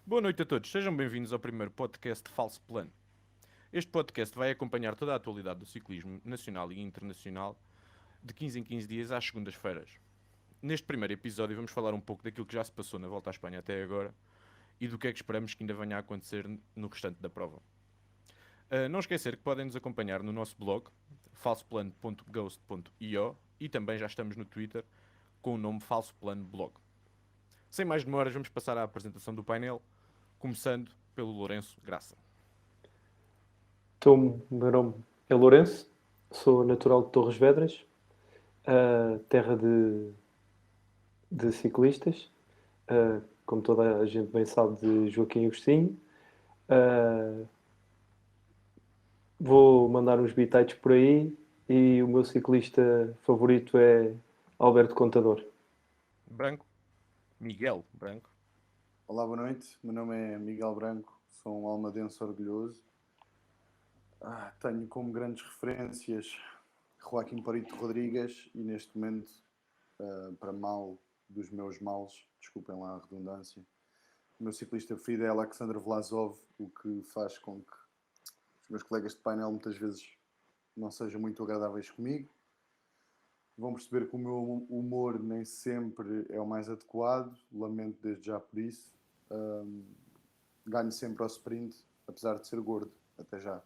Boa noite a todos, sejam bem-vindos ao primeiro podcast de Falso Plano. Este podcast vai acompanhar toda a atualidade do ciclismo nacional e internacional de 15 em 15 dias às segundas-feiras. Neste primeiro episódio vamos falar um pouco daquilo que já se passou na Volta à Espanha até agora e do que é que esperamos que ainda venha a acontecer no restante da prova. Não esquecer que podem nos acompanhar no nosso blog, falsoplano.ghost.io, e também já estamos no Twitter com o nome Falso Plano Blog. Sem mais demoras, vamos passar à apresentação do painel, começando pelo Lourenço Graça. Então, o meu nome é Lourenço, sou natural de Torres Vedras, terra de ciclistas, como toda a gente bem sabe, de Joaquim Agostinho. Vou mandar uns bitites por aí e o meu ciclista favorito é Alberto Contador. Branco, Miguel Branco. Olá, boa noite. Meu nome é Miguel Branco, sou um almadense orgulhoso. Tenho como grandes referências Joaquim Parito Rodrigues e neste momento, para mal dos meus males, desculpem lá a redundância, o meu ciclista preferido é Alexander Vlasov, o que faz com que os meus colegas de painel muitas vezes não sejam muito agradáveis comigo. Vão perceber que o meu humor nem sempre é o mais adequado, lamento desde já por isso. Ganho sempre ao sprint, apesar de ser gordo. Até já.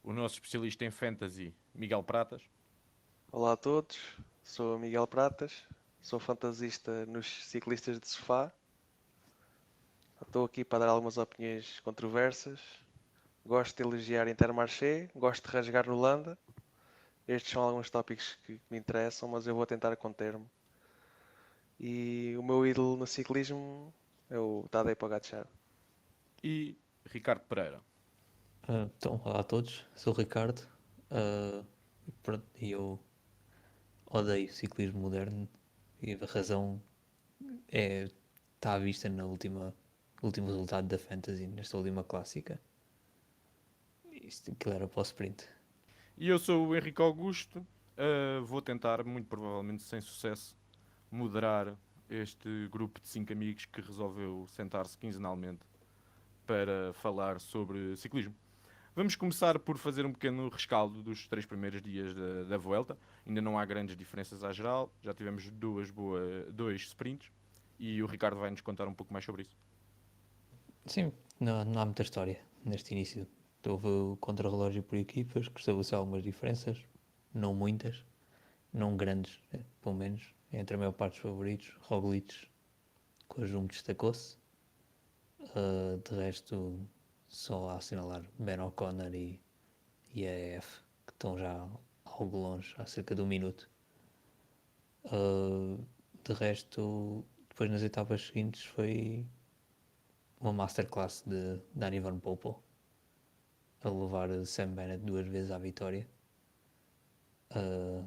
O nosso especialista em fantasy, Miguel Pratas. Olá a todos, sou o Miguel Pratas, sou fantasista nos ciclistas de sofá. Estou aqui para dar algumas opiniões controversas. Gosto de elogiar Intermarché, gosto de rasgar no Landa. Estes são alguns tópicos que me interessam, mas eu vou tentar conter-me. E o meu ídolo no ciclismo é o Tadej Pogacar. E Ricardo Pereira. Então, olá a todos, sou o Ricardo e eu odeio ciclismo moderno e a razão está à vista no último resultado da Fantasy, nesta última clássica. Isto aquilo era para o sprint. E eu sou o Henrique Augusto. Vou tentar, muito provavelmente sem sucesso, moderar este grupo de 5 amigos que resolveu sentar-se quinzenalmente para falar sobre ciclismo. Vamos começar por fazer um pequeno rescaldo dos 3 primeiros dias da Vuelta. Ainda não há grandes diferenças à geral. Já tivemos dois sprints e o Ricardo vai nos contar um pouco mais sobre isso. Sim, não há muita história neste início. Houve o contrarrelógio por equipas, que estabeleceu algumas diferenças, não muitas, não grandes, pelo menos, entre a maior parte dos favoritos. Roglic com a Jumbo destacou-se. De resto, só a assinalar Ben O'Connor e a EF, que estão já algo longe, há cerca de um minuto. De resto, depois nas etapas seguintes foi uma masterclass de Dani Van Poppel a levar Sam Bennett 2 vezes à vitória. É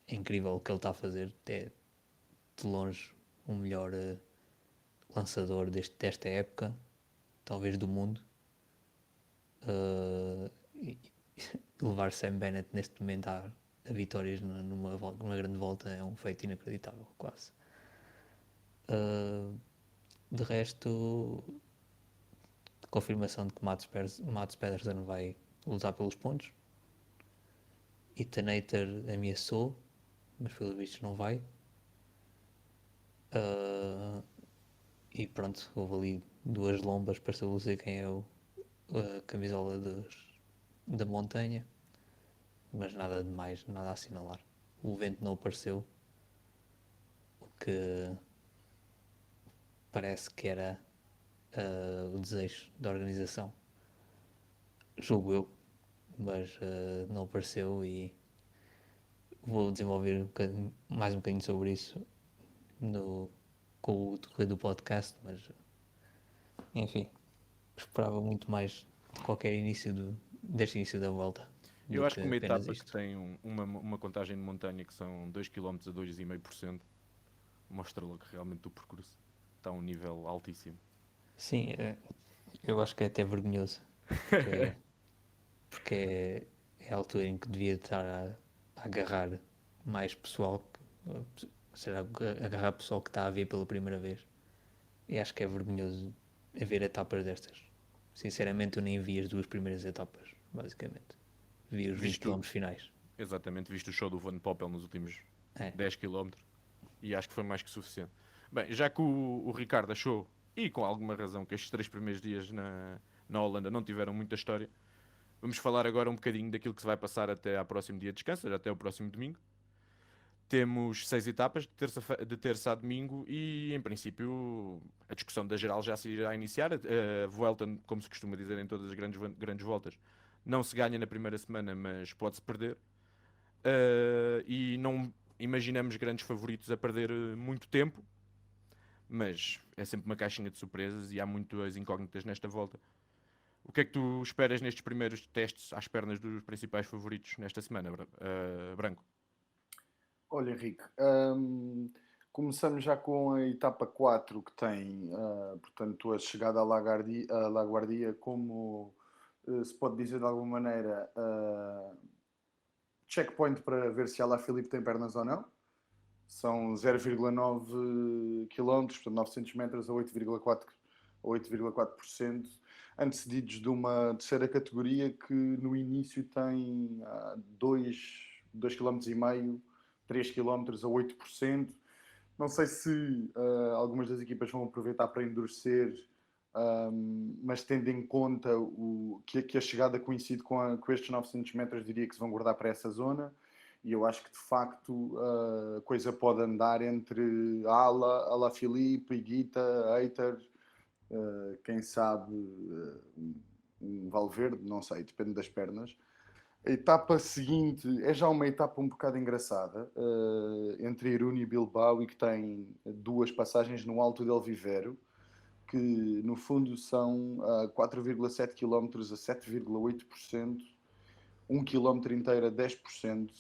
incrível o que ele está a fazer, é de longe o melhor lançador desta época, talvez do mundo. E levar Sam Bennett neste momento a vitórias numa grande volta é um feito inacreditável, quase. De resto, confirmação de que Mats Pedersen vai lutar pelos pontos. Ethan ameaçou, mas pelos vistos não vai. E pronto, houve ali duas lombas para estabelecer quem é a camisola da montanha, mas nada de mais, nada a assinalar. O vento não apareceu, o que parece que era o desejo da organização, julgo eu, mas não apareceu e vou desenvolver mais um bocadinho sobre isso com o decorrer do podcast, mas enfim, esperava muito mais de qualquer deste início da volta. Eu acho que uma etapa isto. que tem uma contagem de montanha que são 2 km a 2,5% mostra logo que realmente o percurso está a um nível altíssimo. Sim, eu acho que é até vergonhoso, porque é a altura em que devia estar a agarrar mais pessoal, ou seja, agarrar pessoal que está a ver pela primeira vez. E acho que é vergonhoso a ver etapas destas. Sinceramente, eu nem vi as 2 primeiras etapas, basicamente. Vi os 20 Viste km finais. Exatamente, viste o show do Van Poppel nos últimos É. 10 km e acho que foi mais que suficiente. Bem, já que o Ricardo achou, e com alguma razão, que estes 3 primeiros dias na Holanda não tiveram muita história, vamos falar agora um bocadinho daquilo que se vai passar até ao próximo dia de descanso, até o próximo domingo. Temos 6 etapas de terça a domingo e, em princípio, a discussão da geral já se irá iniciar. A Vuelta, como se costuma dizer em todas as grandes voltas, não se ganha na primeira semana, mas pode-se perder. E não imaginamos grandes favoritos a perder muito tempo, mas é sempre uma caixinha de surpresas e há muitas incógnitas nesta volta. O que é que tu esperas nestes primeiros testes às pernas dos principais favoritos nesta semana, Branco? Olha, Henrique, começamos já com a etapa 4 que tem, portanto, a chegada à Laguardia, como se pode dizer de alguma maneira, checkpoint para ver se Alaphilippe tem pernas ou não. São 0,9 km, portanto 900 metros a 8,4%, antecedidos de uma terceira categoria que no início tem 2,5 km, 3 km a 8%. Não sei se algumas das equipas vão aproveitar para endurecer, mas tendo em conta que a chegada coincide com estes 900 metros, diria que se vão guardar para essa zona. E eu acho que de facto a coisa pode andar entre Alaphilippe, Higuita, Hayter, quem sabe um Valverde, não sei, depende das pernas. A etapa seguinte é já uma etapa um bocado engraçada, entre Irún e Bilbao, e que tem 2 passagens no Alto del Vivero, que no fundo são 4,7 km a 7,8%, 1 km inteiro a 10%,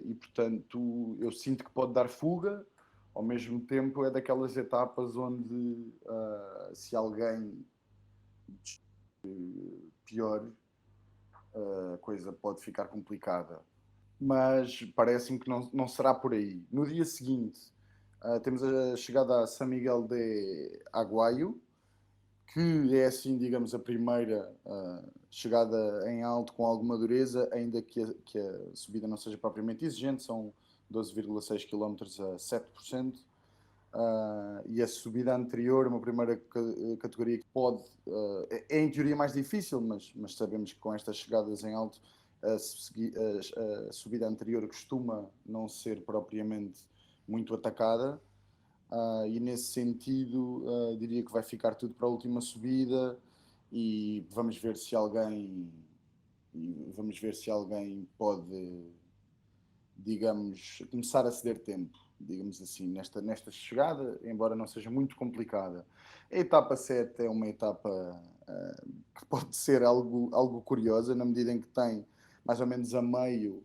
e portanto eu sinto que pode dar fuga. Ao mesmo tempo é daquelas etapas onde se alguém pior, a coisa pode ficar complicada, mas parece-me que não será por aí. No dia seguinte temos a chegada a San Miguel de Aguayo, que é assim, digamos, a primeira chegada em alto com alguma dureza, ainda que a subida não seja propriamente exigente, são 12,6 km a 7%. E a subida anterior, uma primeira categoria que pode, é em teoria mais difícil, mas sabemos que com estas chegadas em alto, a subida anterior costuma não ser propriamente muito atacada. E nesse sentido diria que vai ficar tudo para a última subida e vamos ver se alguém pode, digamos, começar a ceder tempo, digamos assim, nesta chegada, embora não seja muito complicada. A etapa 7 é uma etapa que pode ser algo curiosa, na medida em que tem mais ou menos a meio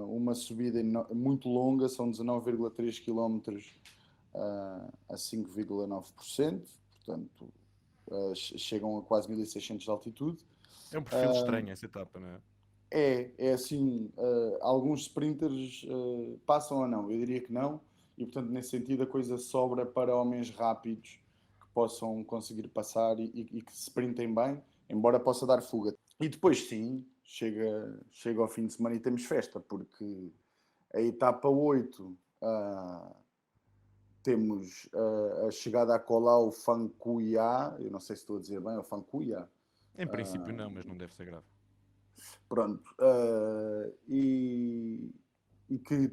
uma subida muito longa, são 19,3 km a 5,9%, portanto chegam a quase 1600 de altitude. É um perfil estranho essa etapa, não é? É assim, alguns sprinters passam ou não? Eu diria que não, e portanto nesse sentido a coisa sobra para homens rápidos que possam conseguir passar e que sprintem bem, embora possa dar fuga. E depois sim, chega ao fim de semana e temos festa, porque a etapa 8 temos a chegada a Colau Fancuiá, eu não sei se estou a dizer bem, o Fancuiá. Em princípio não, mas não deve ser grave. Pronto. E que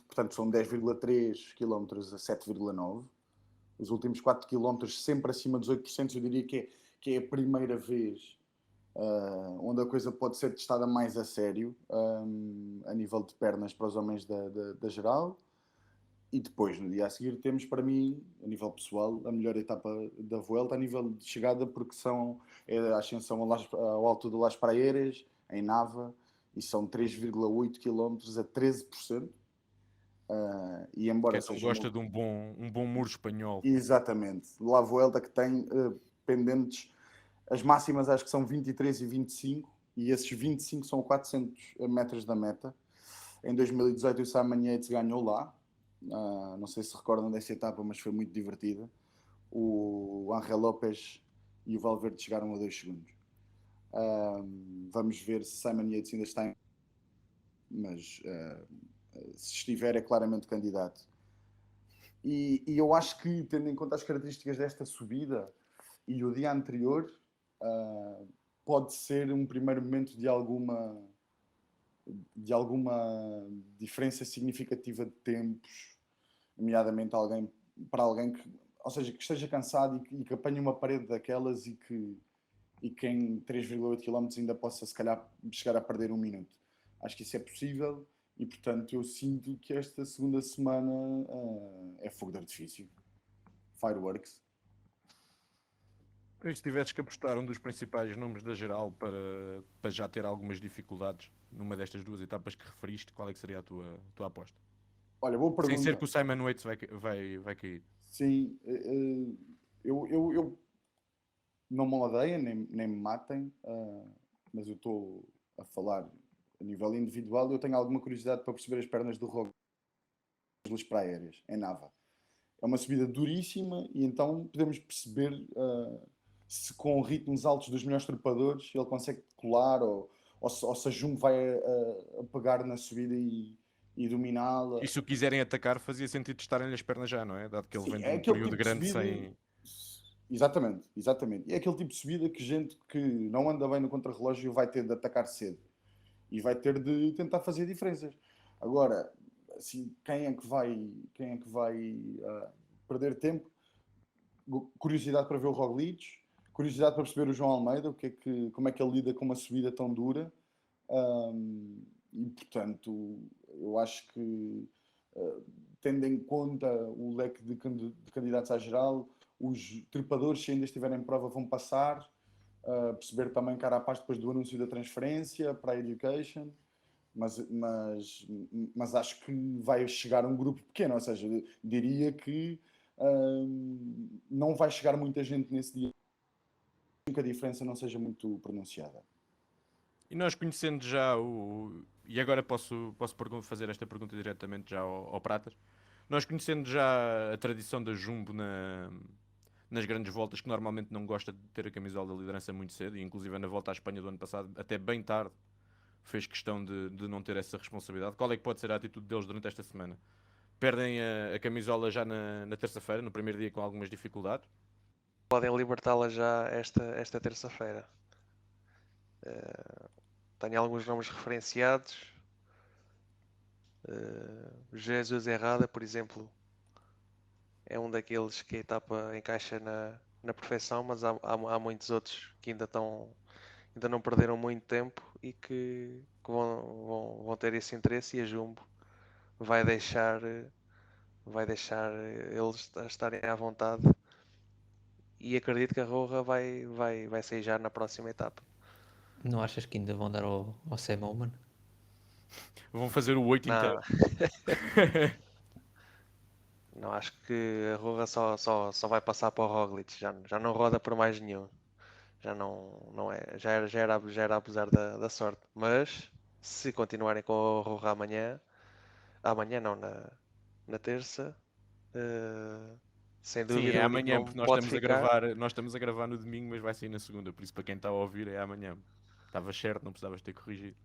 portanto são 10,3 km a 7,9. Os últimos 4 km sempre acima dos 8%, eu diria que é a primeira vez onde a coisa pode ser testada mais a sério, a nível de pernas para os homens da geral. E depois, no dia a seguir, temos para mim, a nível pessoal, a melhor etapa da Vuelta a nível de chegada, porque é a ascensão ao alto de Las Praeiras, em Nava, e são 3,8 km a 13%. E embora Quem não seja gosta de um bom muro espanhol. Exatamente. La Vuelta que tem pendentes, as máximas acho que são 23 e 25, e esses 25 são 400 metros da meta. Em 2018 o Simon Yates ganhou lá. Não sei se recordam dessa etapa, mas foi muito divertida, o Ángel Lopes e o Valverde chegaram a 2 segundos. Vamos ver se Simon Yates ainda está em... Mas se estiver, é claramente candidato. E eu acho que, tendo em conta as características desta subida e o dia anterior, pode ser um primeiro momento de alguma diferença significativa de tempos, nomeadamente para alguém que, ou seja, que esteja cansado e que apanhe uma parede daquelas e que em 3,8 km ainda possa, se calhar, chegar a perder 1 minuto. Acho que isso é possível e, portanto, eu sinto que esta segunda semana é fogo de artifício. Fireworks. E se tivesses que apostar um dos principais nomes da geral para já ter algumas dificuldades numa destas duas etapas que referiste, qual é que seria a tua aposta? Olha, boa Sem ser pergunta. que o Simon Yates vai cair. Sim, eu não me ladeiem, nem me matem, mas eu estou a falar a nível individual. Eu tenho alguma curiosidade para perceber as pernas do Roglic para aéreas, em Nava. É uma subida duríssima e então podemos perceber se com ritmos altos dos melhores trepadores ele consegue colar ou se a Jumbo vai a pegar na subida e dominá-la. E se o quiserem atacar, fazia sentido testarem-lhe as pernas já, não é? Dado que ele Sim, vem de é um aquele período tipo de grande subida. sem. Exatamente, exatamente. E é aquele tipo de subida que gente que não anda bem no contrarrelógio vai ter de atacar cedo e vai ter de tentar fazer diferenças. Agora, assim, quem é que vai perder tempo? Curiosidade para ver o Roglic, curiosidade para perceber o João Almeida, como é que ele lida com uma subida tão dura. E portanto, eu acho que tendo em conta o leque de candidatos à geral, os trepadores, se ainda estiverem em prova, vão passar. Perceber também Carapaz depois do anúncio da transferência para a Education, mas acho que vai chegar um grupo pequeno, ou seja, diria que não vai chegar muita gente nesse dia, que a diferença não seja muito pronunciada. E nós conhecendo já E agora posso fazer esta pergunta diretamente já ao Pratas. Nós conhecendo já a tradição da Jumbo nas grandes voltas, que normalmente não gosta de ter a camisola da liderança muito cedo, e inclusive na volta à Espanha do ano passado, até bem tarde, fez questão de não ter essa responsabilidade. Qual é que pode ser a atitude deles durante esta semana? Perdem a camisola já na terça-feira, no primeiro dia com algumas dificuldades? Podem libertá-la já esta terça-feira. Tenho alguns nomes referenciados. Jesus Errada, por exemplo, é um daqueles que a etapa encaixa na perfeição, mas há muitos outros que ainda não perderam muito tempo e que vão ter esse interesse, e a Jumbo vai deixar eles estarem à vontade, e acredito que a Roja vai sair já na próxima etapa. Não achas que ainda vão dar ao Sam Oman? Vão fazer o 8 inteiro. Não, não, acho que a Roja só vai passar para o Roglic, já não roda por mais nenhum. Já não é, já era abusar da sorte. Mas se continuarem com o Roja amanhã não, na terça, sem Sim, dúvida é o único amanhã, nome porque que pode ficar. nós estamos a gravar no domingo, mas vai sair na segunda, por isso para quem está a ouvir é amanhã. Estavas certo, não precisavas ter corrigido.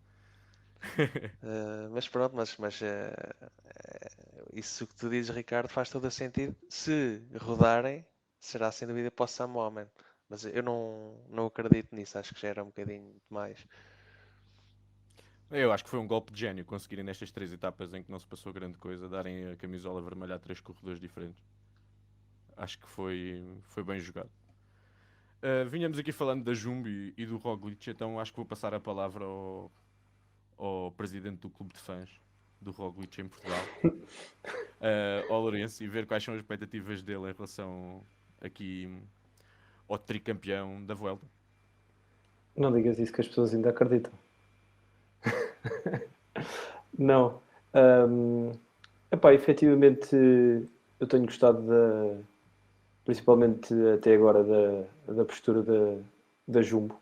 Mas pronto, isso que tu dizes, Ricardo, faz todo o sentido. Se rodarem, será sem dúvida para o Sam Omen. Mas eu não acredito nisso, acho que já era um bocadinho demais. Eu acho que foi um golpe de gênio conseguirem nestas 3 etapas em que não se passou grande coisa, darem a camisola vermelha a 3 corredores diferentes. Acho que foi bem jogado. Vinhamos aqui falando da Jumbo e do Roglic, então acho que vou passar a palavra ao presidente do clube de fãs do Roglic em Portugal, ao Lourenço, e ver quais são as expectativas dele em relação aqui ao tricampeão da Vuelta. Não digas isso que as pessoas ainda acreditam. Não. Efetivamente, eu tenho gostado principalmente até agora da postura da Jumbo.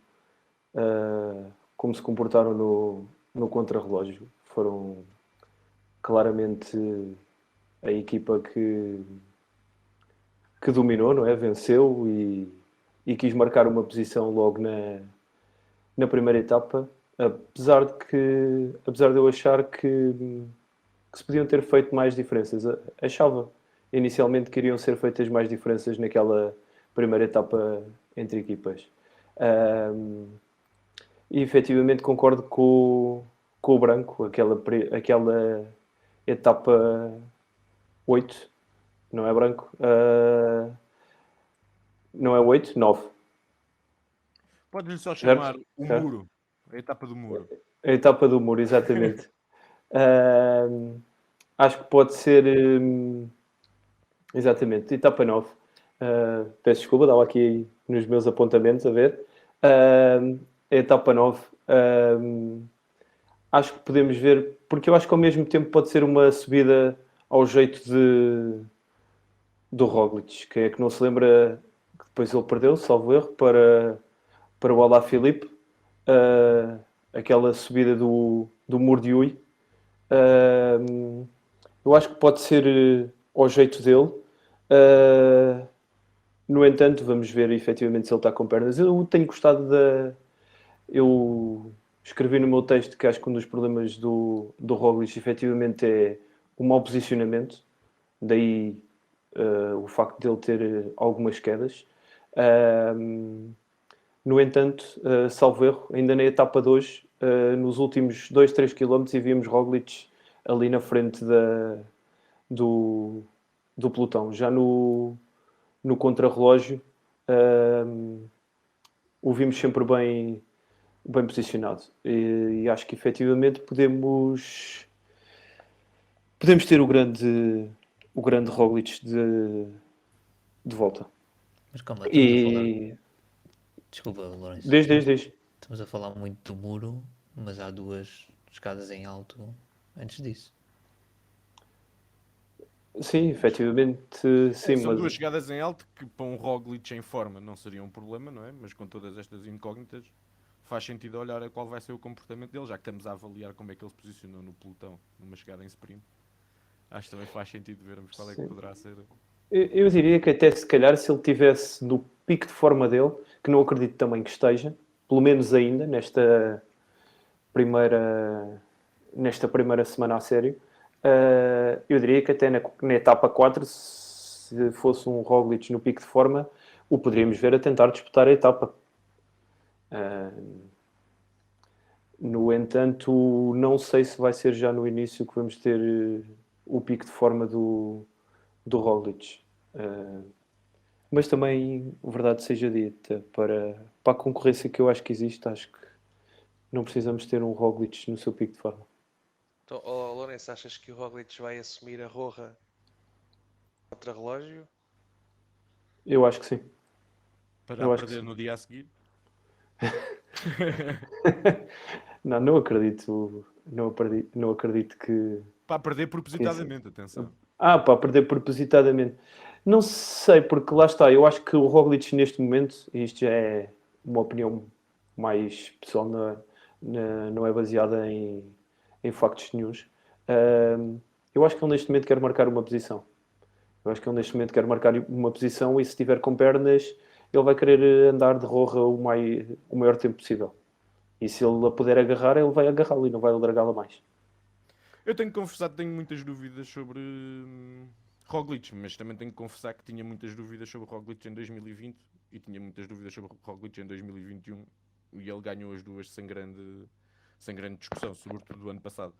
Como se comportaram no contrarrelógio. Foram claramente a equipa que que dominou, não é? Venceu e quis marcar uma posição logo na primeira etapa, apesar de eu achar que se podiam ter feito mais diferenças. Achava inicialmente que iriam ser feitas mais diferenças naquela primeira etapa entre equipas. E efetivamente concordo com o Branco, aquela etapa 8, não é Branco? Não é 8, 9, Podes-lhe só certo? chamar o Certo? muro, a etapa do muro. A etapa do muro, exatamente. Acho que pode ser. Exatamente, etapa 9. Peço desculpa, estava aqui nos meus apontamentos a ver. A etapa 9. Acho que podemos ver, porque eu acho que ao mesmo tempo pode ser uma subida ao jeito do Roglic, que é que não se lembra que depois ele perdeu, salvo erro, para o Alaphilippe, aquela subida do Muro de Ui. Eu acho que pode ser ao jeito dele. No entanto, vamos ver efetivamente se ele está com pernas. Eu tenho gostado da. Eu escrevi no meu texto que acho que um dos problemas do Roglic efetivamente é o mau posicionamento, daí o facto de ele ter algumas quedas. No entanto, salvo erro, ainda na etapa 2, nos últimos 2, 3 km, e vimos Roglic ali na frente do pelotão. Já no contrarrelógio, o vimos sempre bem posicionado. E acho que efetivamente podemos ter o grande Roglic de volta. Mas calma, estamos a falar. E Desculpa, Lourenço. desde. Estamos a falar muito do muro, mas há 2 escadas em alto antes disso. Sim, efetivamente, sim, São mas duas chegadas em alto que para um Roglic em forma não seria um problema, não é? Mas com todas estas incógnitas faz sentido olhar a qual vai ser o comportamento dele, já que estamos a avaliar como é que ele se posicionou no pelotão numa chegada em sprint. Acho que também faz sentido vermos qual é que sim. poderá ser. Eu diria que até se calhar se ele tivesse no pico de forma dele, que não acredito também que esteja, pelo menos ainda nesta primeira semana a sério, eu diria que até na etapa 4, se fosse um Roglic no pico de forma, o poderíamos ver a tentar disputar a etapa. No entanto, não sei se vai ser já no início que vamos ter o pico de forma do Roglic. Mas também, verdade seja dita, para a concorrência que eu acho que existe, acho que não precisamos ter um Roglic no seu pico de forma. Então, Lourenço, achas que o Roglic vai assumir a Roja contra relógio? Eu acho que sim. Para Eu acho que perder sim. no dia a seguir. Não acredito. Não acredito Para perder que isso. propositadamente, atenção. Para perder propositadamente. Não sei, porque lá está. Eu acho que o Roglic neste momento, e isto já é uma opinião mais pessoal, não é baseada em factos nenhuns. Eu acho que ele neste momento quer marcar uma posição. Eu acho que ele neste momento quer marcar uma posição e se estiver com pernas, ele vai querer andar de Roja o maior tempo possível. E se ele a puder agarrar, ele vai agarrá-la e não vai largá-la mais. Eu tenho que confessar que tenho muitas dúvidas sobre Roglic, mas também tenho que confessar que tinha muitas dúvidas sobre Roglic em 2020 e tinha muitas dúvidas sobre Roglic em 2021 e ele ganhou as duas sem grande discussão, sobretudo do ano passado.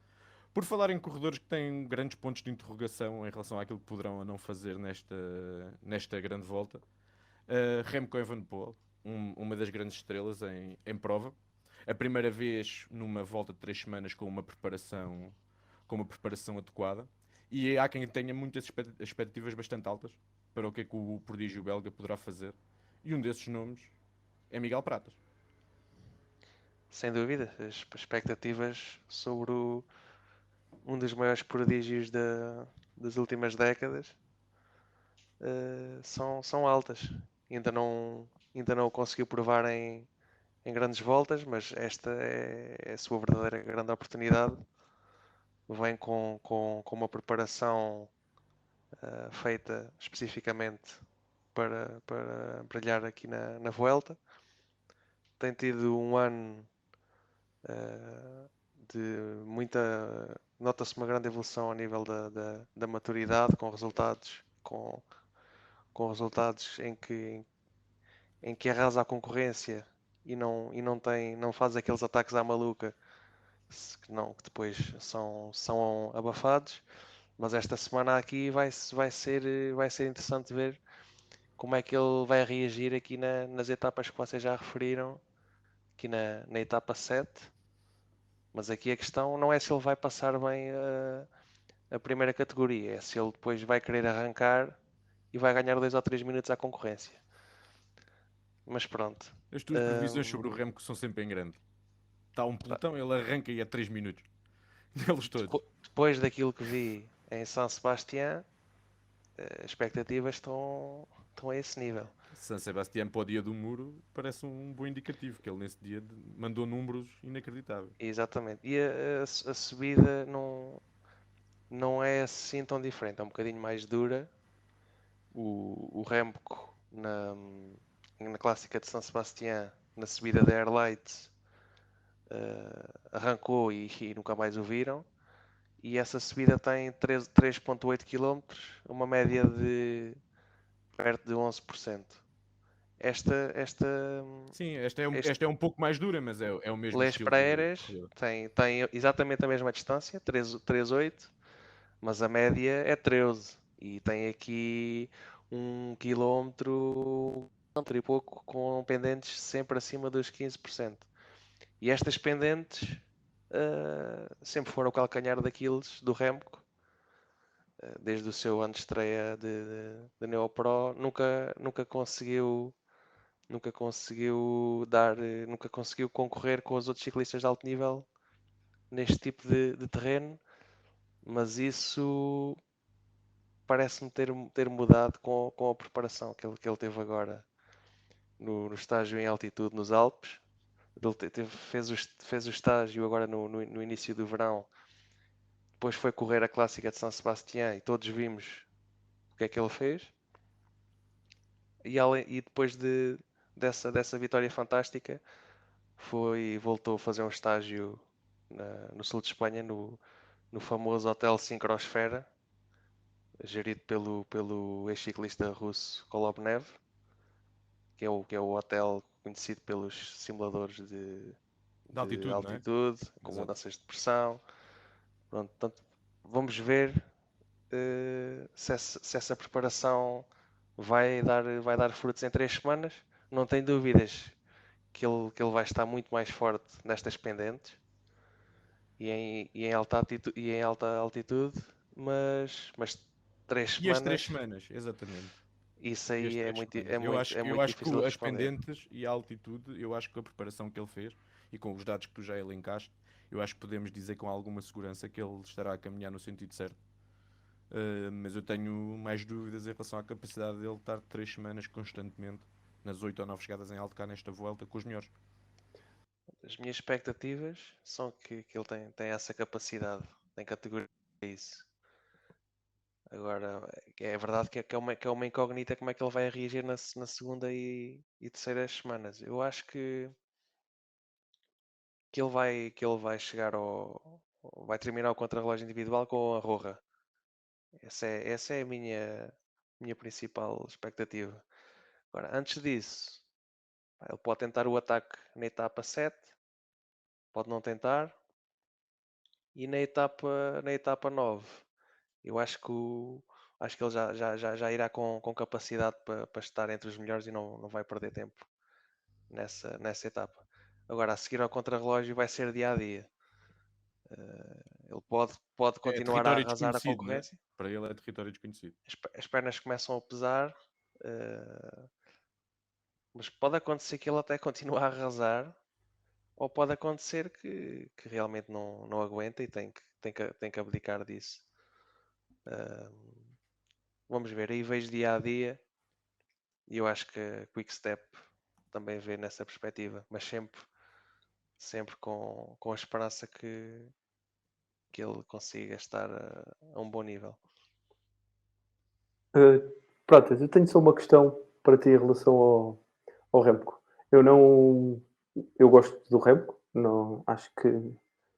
Por falar em corredores que têm grandes pontos de interrogação em relação àquilo que poderão ou não fazer nesta grande volta, Remco Evenepoel, uma das grandes estrelas em prova. A primeira vez numa volta de 3 semanas com uma preparação adequada. E há quem tenha muitas expectativas bastante altas para o que é que o prodígio belga poderá fazer. E um desses nomes é Miguel Pratas. Sem dúvida, as expectativas sobre um dos maiores prodígios das últimas décadas são altas. Ainda não o conseguiu provar em grandes voltas, mas esta é a sua verdadeira grande oportunidade. Vem com uma preparação feita especificamente para brilhar aqui na Vuelta. Tem tido um ano de muita. Nota-se uma grande evolução ao nível da maturidade, com resultados em que arrasa a concorrência e não faz aqueles ataques à maluca que depois são abafados. Mas esta semana aqui vai ser interessante ver como é que ele vai reagir aqui nas etapas que vocês já referiram, aqui na etapa 7. Mas aqui a questão não é se ele vai passar bem a primeira categoria, é se ele depois vai querer arrancar e vai ganhar 2 ou 3 minutos à concorrência. Mas pronto. As tuas previsões sobre o Remco são sempre em grande. Está um pelotão, ele arranca e é 3 minutos. Eles todos. Depois daquilo que vi em São Sebastião, as expectativas estão a esse nível. San Sebastián para o dia do muro parece um bom indicativo, que ele nesse dia mandou números inacreditáveis. Exatamente. E a subida não é assim tão diferente, é um bocadinho mais dura. O Remco na clássica de São Sebastião, na subida da Airlight, arrancou e nunca mais o viram. E essa subida tem 3,8 km, uma média de perto de 11%. Esta Sim, esta é um pouco mais dura, mas é o mesmo Les estilo de Praeiras corrida. tem exatamente a mesma distância, 3,8, mas a média é 13. E tem aqui 1 km e pouco com pendentes sempre acima dos 15%. E estas pendentes sempre foram o calcanhar daqueles do Remco, desde o seu ano de estreia de Neopro, nunca conseguiu nunca conseguiu concorrer com os outros ciclistas de alto nível neste tipo de terreno, mas isso parece-me ter mudado com a preparação que ele teve agora no estágio em altitude nos Alpes. Ele fez o estágio agora no início do verão, depois foi correr a clássica de São Sebastião e todos vimos o que é que ele fez. E depois dessa vitória fantástica, voltou a fazer um estágio no sul de Espanha, no famoso Hotel Sincrosfera, gerido pelo ex-ciclista russo Kolobnev, que é o hotel conhecido pelos simuladores de altitude, não é? altitude, com Exato. mudanças de pressão. Pronto, portanto, vamos ver se essa preparação vai dar frutos em 3 semanas. Não tenho dúvidas que ele vai estar muito mais forte nestas pendentes e em alta altitude, mas 3 E as 3 semanas, semanas, exatamente. isso E as aí 3 semanas. é Eu muito acho que difícil de as responder. pendentes e a altitude, eu acho que a preparação que ele fez e com os dados que tu já elencaste, eu acho que podemos dizer com alguma segurança que ele estará a caminhar no sentido certo. Mas eu tenho mais dúvidas em relação à capacidade dele estar 3 semanas constantemente nas 8 ou 9 chegadas em alto cá nesta volta com os melhores. As minhas expectativas são que ele tem essa capacidade, tem categoria para isso. Agora, é verdade que é uma incógnita como é que ele vai reagir na segunda e terceira semanas. Eu acho que ele vai chegar vai terminar o contrarrelógio individual com a Roja. Essa é a minha principal expectativa. Agora, antes disso, ele pode tentar o ataque na etapa 7, pode não tentar, e na etapa 9, eu acho que ele já irá com capacidade para estar entre os melhores e não vai perder tempo nessa etapa. Agora, a seguir ao contrarrelógio vai ser dia a dia. Ele pode É continuar a território arrasar a desconhecido, não é? concorrência. Para ele é território desconhecido. As pernas começam a pesar, mas pode acontecer que ele até continue a arrasar, ou pode acontecer que realmente não aguenta e tem que abdicar disso. Vamos ver, aí vejo dia a dia e eu acho que a Quickstep também vê nessa perspectiva, mas sempre com a esperança que ele consiga estar a um bom nível. Pratas, eu tenho só uma questão para ti em relação ao Remco. Eu não. Eu gosto do Remco, não, acho que,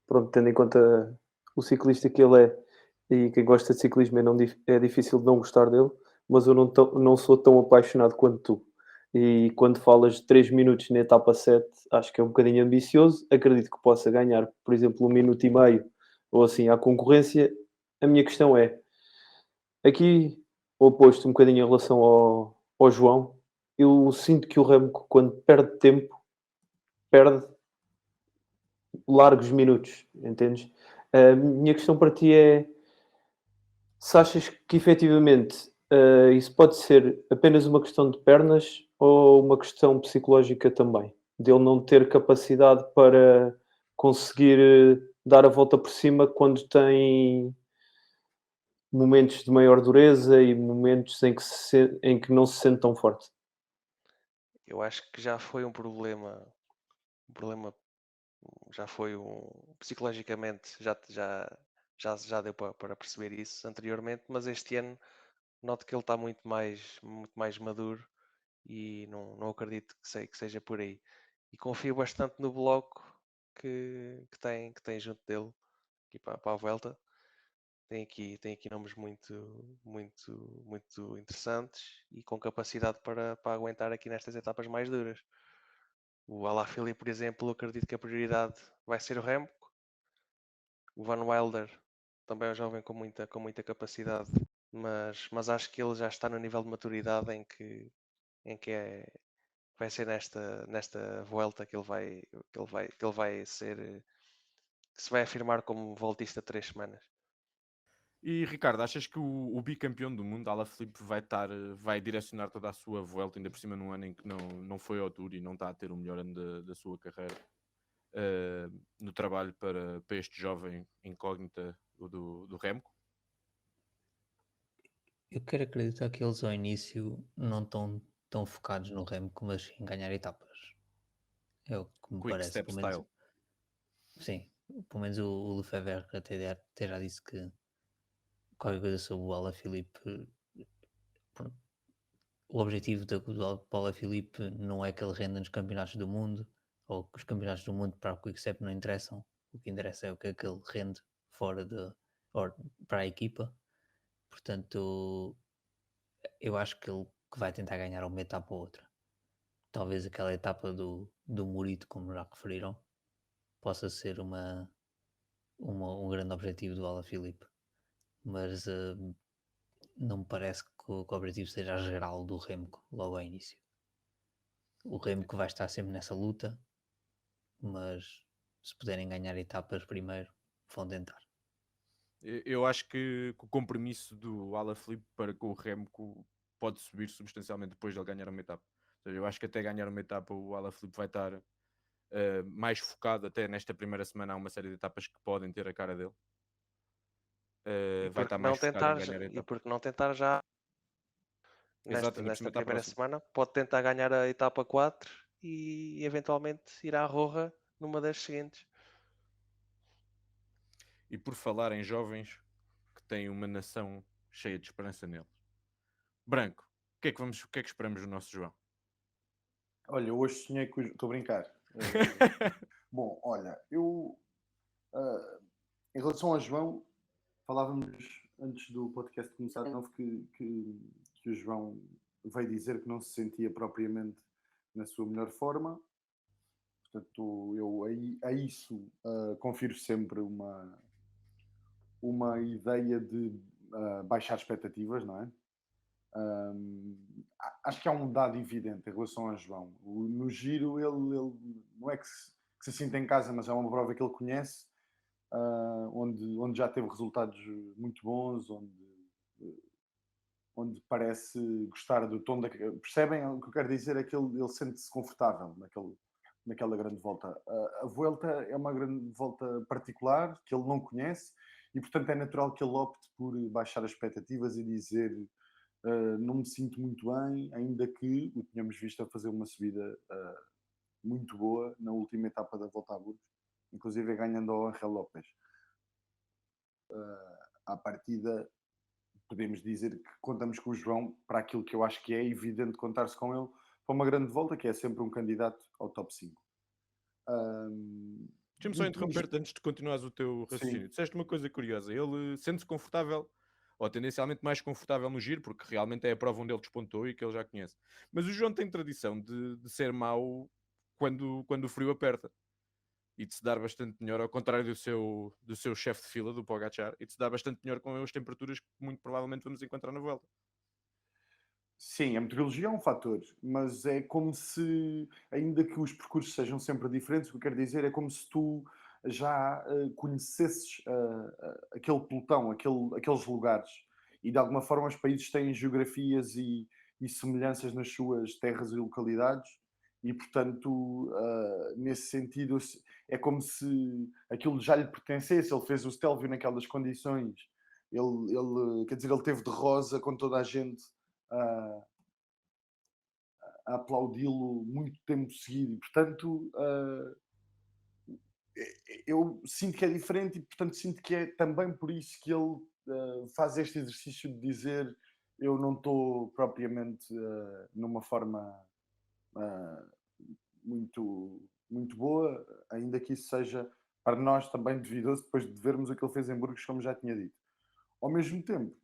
pronto, tendo em conta o ciclista que ele é e quem gosta de ciclismo é difícil de não gostar dele, mas eu não sou tão apaixonado quanto tu. E quando falas de 3 minutos na etapa 7, acho que é um bocadinho ambicioso. Acredito que possa ganhar, por exemplo, 1 minuto e meio ou assim à concorrência. A minha questão é, aqui, oposto um bocadinho em relação ao João, eu sinto que o Remco, quando perde tempo, perde largos minutos, entendes? A minha questão para ti é se achas que efetivamente isso pode ser apenas uma questão de pernas ou uma questão psicológica também, dele não ter capacidade para conseguir dar a volta por cima quando tem momentos de maior dureza e momentos em que não se sente tão forte. Eu acho que já foi um problema já foi psicologicamente, já deu para perceber isso anteriormente, mas este ano noto que ele está muito mais maduro e não acredito que seja por aí. E confio bastante no bloco que tem junto dele aqui para a Vuelta. Tem aqui nomes muito interessantes e com capacidade para aguentar aqui nestas etapas mais duras. O Alaphilippe, por exemplo, acredito que a prioridade vai ser o Remco. O Van Wilder também é um jovem com muita capacidade, mas acho que ele já está no nível de maturidade em que vai ser nesta Vuelta que ele vai ser, que se vai afirmar como voltista de 3 semanas. E Ricardo, achas que o bicampeão do mundo, Alaphilippe, vai direcionar toda a sua volta, ainda por cima num ano em que não foi ao Tour e não está a ter o melhor ano da sua carreira, no trabalho para este jovem incógnita do Remco? Eu quero acreditar que eles ao início não estão tão focados no Remco, mas em ganhar etapas. É o que me Quick parece, step pelo menos. style. Sim, pelo menos o Lefebvre até já disse que qualquer coisa sobre o Alaphilippe. Pronto, o objetivo do Alaphilippe não é que ele renda nos campeonatos do mundo, ou que os campeonatos do mundo para o Quickstep não interessam. O que interessa é o que é que ele rende fora ou para a equipa. Portanto, eu acho que ele que vai tentar ganhar uma etapa ou outra. Talvez aquela etapa do Murito, como já referiram, possa ser um grande objetivo do Alaphilippe. Mas não me parece que o objetivo seja a geral do Remco logo ao início. O Remco vai estar sempre nessa luta, mas se puderem ganhar etapas primeiro, vão tentar. Eu acho que o compromisso do Alaphilippe para com o Remco pode subir substancialmente depois de ele ganhar uma etapa. Ou seja, eu acho que até ganhar uma etapa o Alaphilippe vai estar mais focado. Até nesta primeira semana há uma série de etapas que podem ter a cara dele. E Vai estar mais focado em ganhar a etapa. por que não tentar já Exato, ainda por cima nesta está primeira próximo. semana? Pode tentar ganhar a etapa 4 e eventualmente ir à Roja numa das seguintes. E por falar em jovens que têm uma nação cheia de esperança neles. Branco, o que é que esperamos do nosso João? Olha, hoje sonhei com. Estou a brincar. Bom, olha, em relação a João, falávamos antes do podcast começar de novo que o João veio dizer que não se sentia propriamente na sua melhor forma. Portanto, eu a isso confiro sempre uma ideia de baixar expectativas, não é? Acho que há um dado evidente em relação a João. No giro, ele não é que se sinta em casa, mas é uma prova que ele conhece, onde já teve resultados muito bons, onde parece gostar do tom da. Percebem o que eu quero dizer? É que ele sente-se confortável naquela grande volta. A Vuelta é uma grande volta particular que ele não conhece e, portanto, é natural que ele opte por baixar as expectativas e dizer. Não me sinto muito bem, ainda que o tínhamos visto a fazer uma subida muito boa na última etapa da Volta a Burgos, inclusive ganhando ao Angel Lopes. À partida, podemos dizer que contamos com o João para aquilo que eu acho que é evidente contar-se com ele para uma grande volta, que é sempre um candidato ao top 5. Deixa-me só interromper-te antes de continuares o teu raciocínio. Sim. Disseste uma coisa curiosa. Ele sente-se confortável, ou tendencialmente mais confortável no giro, porque realmente é a prova onde ele despontou e que ele já conhece. Mas o João tem tradição de ser mau quando o frio aperta. E de se dar bastante melhor, ao contrário do seu chefe de fila, do Pogacar, e de se dar bastante melhor com as temperaturas que muito provavelmente vamos encontrar na volta. Sim, a meteorologia é um fator, mas é como se, ainda que os percursos sejam sempre diferentes, o que eu quero dizer é como se tu já conhecesses aquele pelotão, aqueles lugares, e de alguma forma os países têm geografias e semelhanças nas suas terras e localidades, e portanto, nesse sentido, é como se aquilo já lhe pertencesse. Ele fez o Stelvio naquelas condições, quer dizer, ele teve de rosa com toda a gente a, a aplaudi-lo muito tempo seguido. E, portanto, eu sinto que é diferente e, portanto, sinto que é também por isso que ele faz este exercício de dizer eu não estou propriamente numa forma muito boa, ainda que isso seja para nós também devidoso depois de vermos o que ele fez em Burgos, como já tinha dito. Ao mesmo tempo,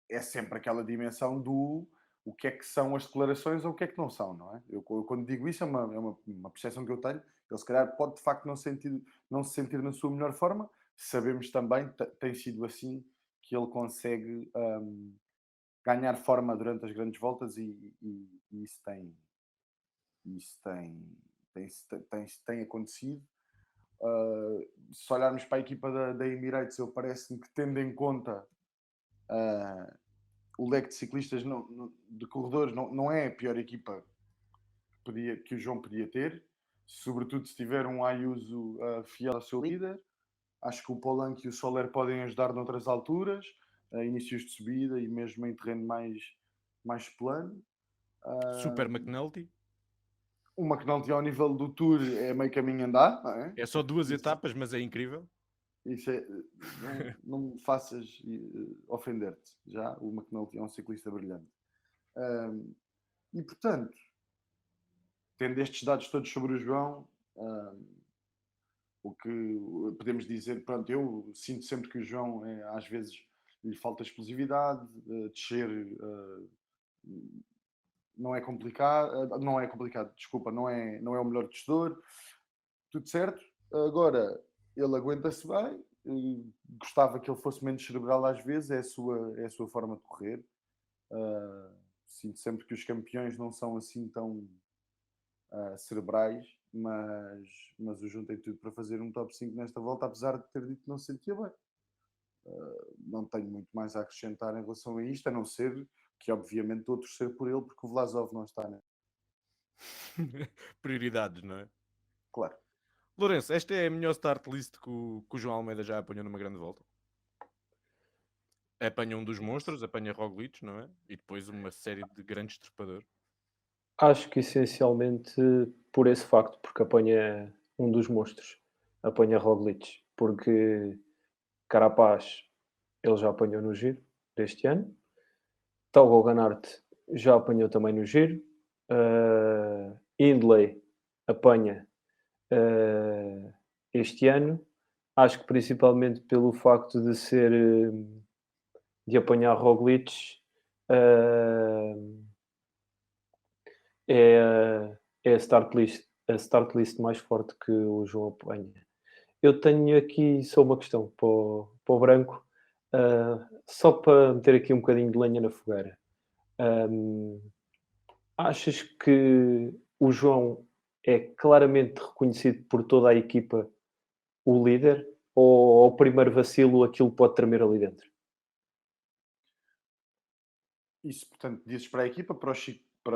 é sempre aquela dimensão do o que é que são as declarações ou o que é que não são, não é? Eu quando digo isso, é uma percepção que eu tenho. Ele, se calhar, pode de facto não se sentir na sua melhor forma. Sabemos também, tem sido assim, que ele consegue ganhar forma durante as grandes voltas e isso tem acontecido. Se olharmos para a equipa da Emirates, eu parece-me que, tendo em conta o leque de ciclistas de corredores, não é a pior equipa que o João podia ter, sobretudo se tiver um Ayuso fiel ao seu líder. Acho que o Polanco e o Soler podem ajudar noutras alturas, inícios de subida e mesmo em terreno mais plano. Super McNulty. O McNulty ao nível do Tour é meio caminho andar, não é? É só 2 etapas, mas é incrível. Isso é, não me faças ofender-te. Já o McNulty é um ciclista brilhante. E portanto, tendo estes dados todos sobre o João, o que podemos dizer, pronto, eu sinto sempre que o João às vezes lhe falta explosividade, descer não é complicado, desculpa, não é o melhor testador, tudo certo. Agora, ele aguenta-se bem, gostava que ele fosse menos cerebral às vezes, é a sua forma de correr. Sinto sempre que os campeões não são assim tão cerebrais, mas o João tem tudo para fazer um top 5 nesta volta, apesar de ter dito que não se sentia bem. Não tenho muito mais a acrescentar em relação a isto, a não ser que obviamente estou a torcer por ele, porque o Vlasov não está, né? Prioridades, não é? Claro. Lourenço, esta é a melhor start list que o João Almeida já apanhou numa grande volta. Apanha um dos monstros, apanha Roglic, não é? E depois uma série de grandes trepadores. Acho que essencialmente por esse facto, porque apanha um dos monstros, apanha Roglic, porque Carapaz ele já apanhou no Giro deste ano, Tal Ganart já apanhou também no Giro, Hindley apanha este ano, acho que principalmente pelo facto de ser de apanhar Roglic, é a start list mais forte que o João apanha. Eu tenho aqui só uma questão para o Branco, só para meter aqui um bocadinho de lenha na fogueira. Achas que o João é claramente reconhecido por toda a equipa o líder, ou ao primeiro vacilo aquilo pode tremer ali dentro? Isso, portanto, dizes para a equipa, para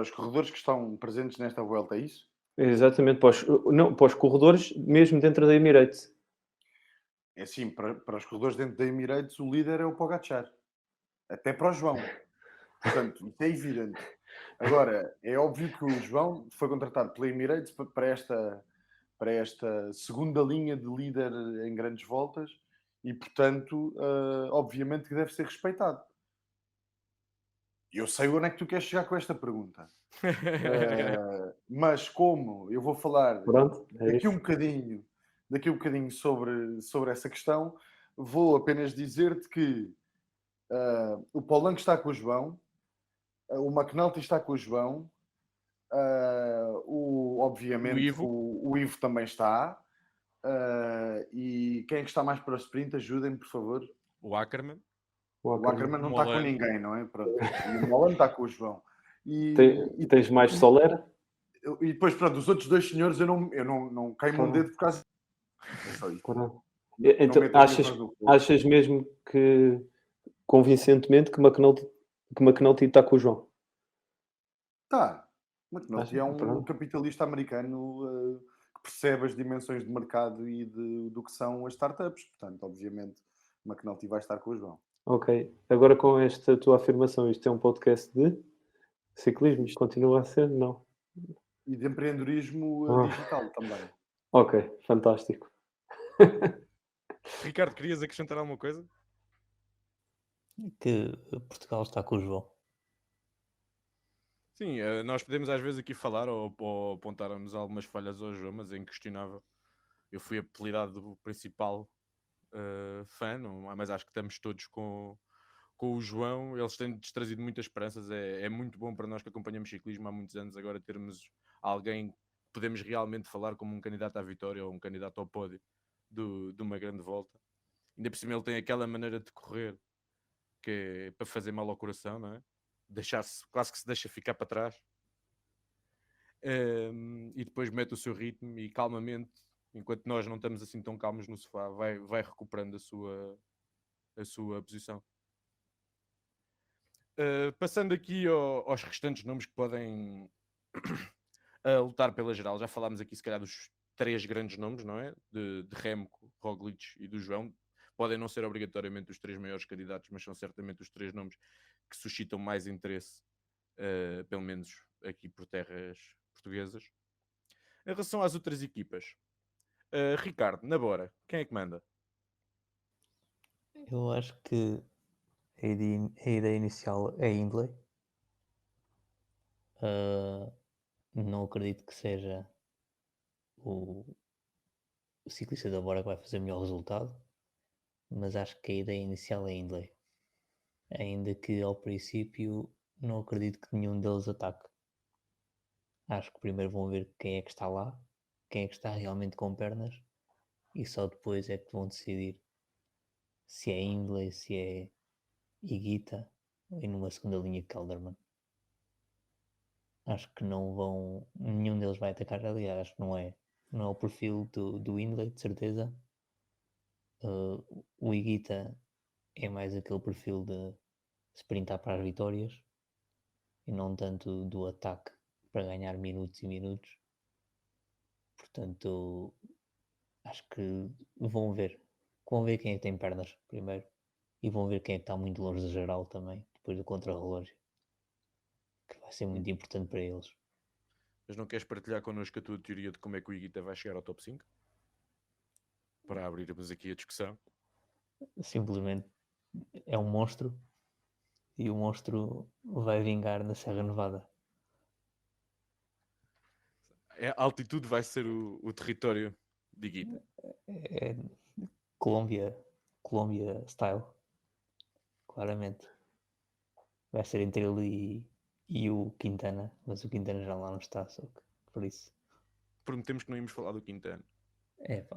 os corredores que estão presentes nesta volta, é isso? Exatamente, para os corredores, mesmo dentro da Emirates. É assim, para os corredores dentro da Emirates, o líder é o Pogacar. Até para o João. Portanto, isso é evidente. Agora, é óbvio que o João foi contratado pela Emirates para esta segunda linha de líder em grandes voltas e, portanto, obviamente que deve ser respeitado. Eu sei onde é que tu queres chegar com esta pergunta. Mas como eu vou falar Pronto, é daqui um isso. bocadinho sobre essa questão, vou apenas dizer-te que o Polanco está com o João, o McNulty está com o João, obviamente O Ivo. o Ivo também está. E quem é que está mais para o sprint? Ajudem-me, por favor. O Ackerman. O Ackerman não está com Molano. ninguém, não é? Pronto. E o Molano está com o João. Tens mais Solera? E depois, pronto, os outros dois senhores eu não queimo um dedo por causa. É só isso. Pronto. Não Então, meto as mãos no fogo. achas mesmo que, convincentemente, que McNulty está com o João? Tá. McNulty é um Pronto. capitalista americano que percebe as dimensões de mercado e do que são as startups. Portanto, obviamente, McNulty vai estar com o João. Ok. Agora, com esta tua afirmação, isto é um podcast de ciclismo? Continua a ser? Não. E de empreendedorismo digital também. Ok, fantástico. Ricardo, querias acrescentar alguma coisa? Que Portugal está com o João. Sim, nós podemos às vezes aqui falar ou apontarmos algumas falhas ao João, mas é inquestionável. Eu fui apelidado do principal fã, mas acho que estamos todos com o João. Eles têm-nos trazido muitas esperanças. É muito bom para nós que acompanhamos ciclismo há muitos anos agora termos alguém que podemos realmente falar como um candidato à vitória ou um candidato ao pódio de uma grande volta. Ainda por cima ele tem aquela maneira de correr que é para fazer mal ao coração, não é? Quase que se deixa ficar para trás. E depois mete o seu ritmo e calmamente, enquanto nós não estamos assim tão calmos no sofá, vai recuperando a sua posição. Passando aqui aos restantes nomes que podem lutar pela geral, já falámos aqui se calhar dos 3 grandes nomes, não é? De Remco, Roglic e do João. Podem não ser obrigatoriamente os 3 maiores candidatos, mas são certamente os 3 nomes que suscitam mais interesse, pelo menos aqui por terras portuguesas. Em relação às outras equipas, Ricardo, na Bora, quem é que manda? Eu acho que a ideia inicial é Hindley. Não acredito que seja o ciclista da Bora que vai fazer o melhor resultado, mas acho que a ideia inicial é Hindley. Ainda que ao princípio não acredito que nenhum deles ataque. Acho que primeiro vão ver quem é que está lá, quem é que está realmente com pernas, e só depois é que vão decidir se é Hindley, se é Higuita e numa segunda linha Kelderman. Acho que não vão, nenhum deles vai atacar, aliás, acho que não é o perfil do Hindley, de certeza. O Higuita é mais aquele perfil de sprintar para as vitórias e não tanto do ataque para ganhar minutos e minutos. Portanto, acho que vão ver quem é que tem pernas primeiro e vão ver quem é que está muito longe da geral também, depois do contrarrelógio, que vai ser muito importante para eles. Mas não queres partilhar connosco a tua teoria de como é que o Higuita vai chegar ao top 5? Para abrirmos aqui a discussão. Simplesmente é um monstro e o monstro vai vingar na Serra Nevada. A altitude vai ser o território de Higuita. É Colômbia style, claramente. Vai ser entre ele e o Quintana, mas o Quintana já lá não está, só que por isso. Prometemos que não íamos falar do Quintana. É, pá.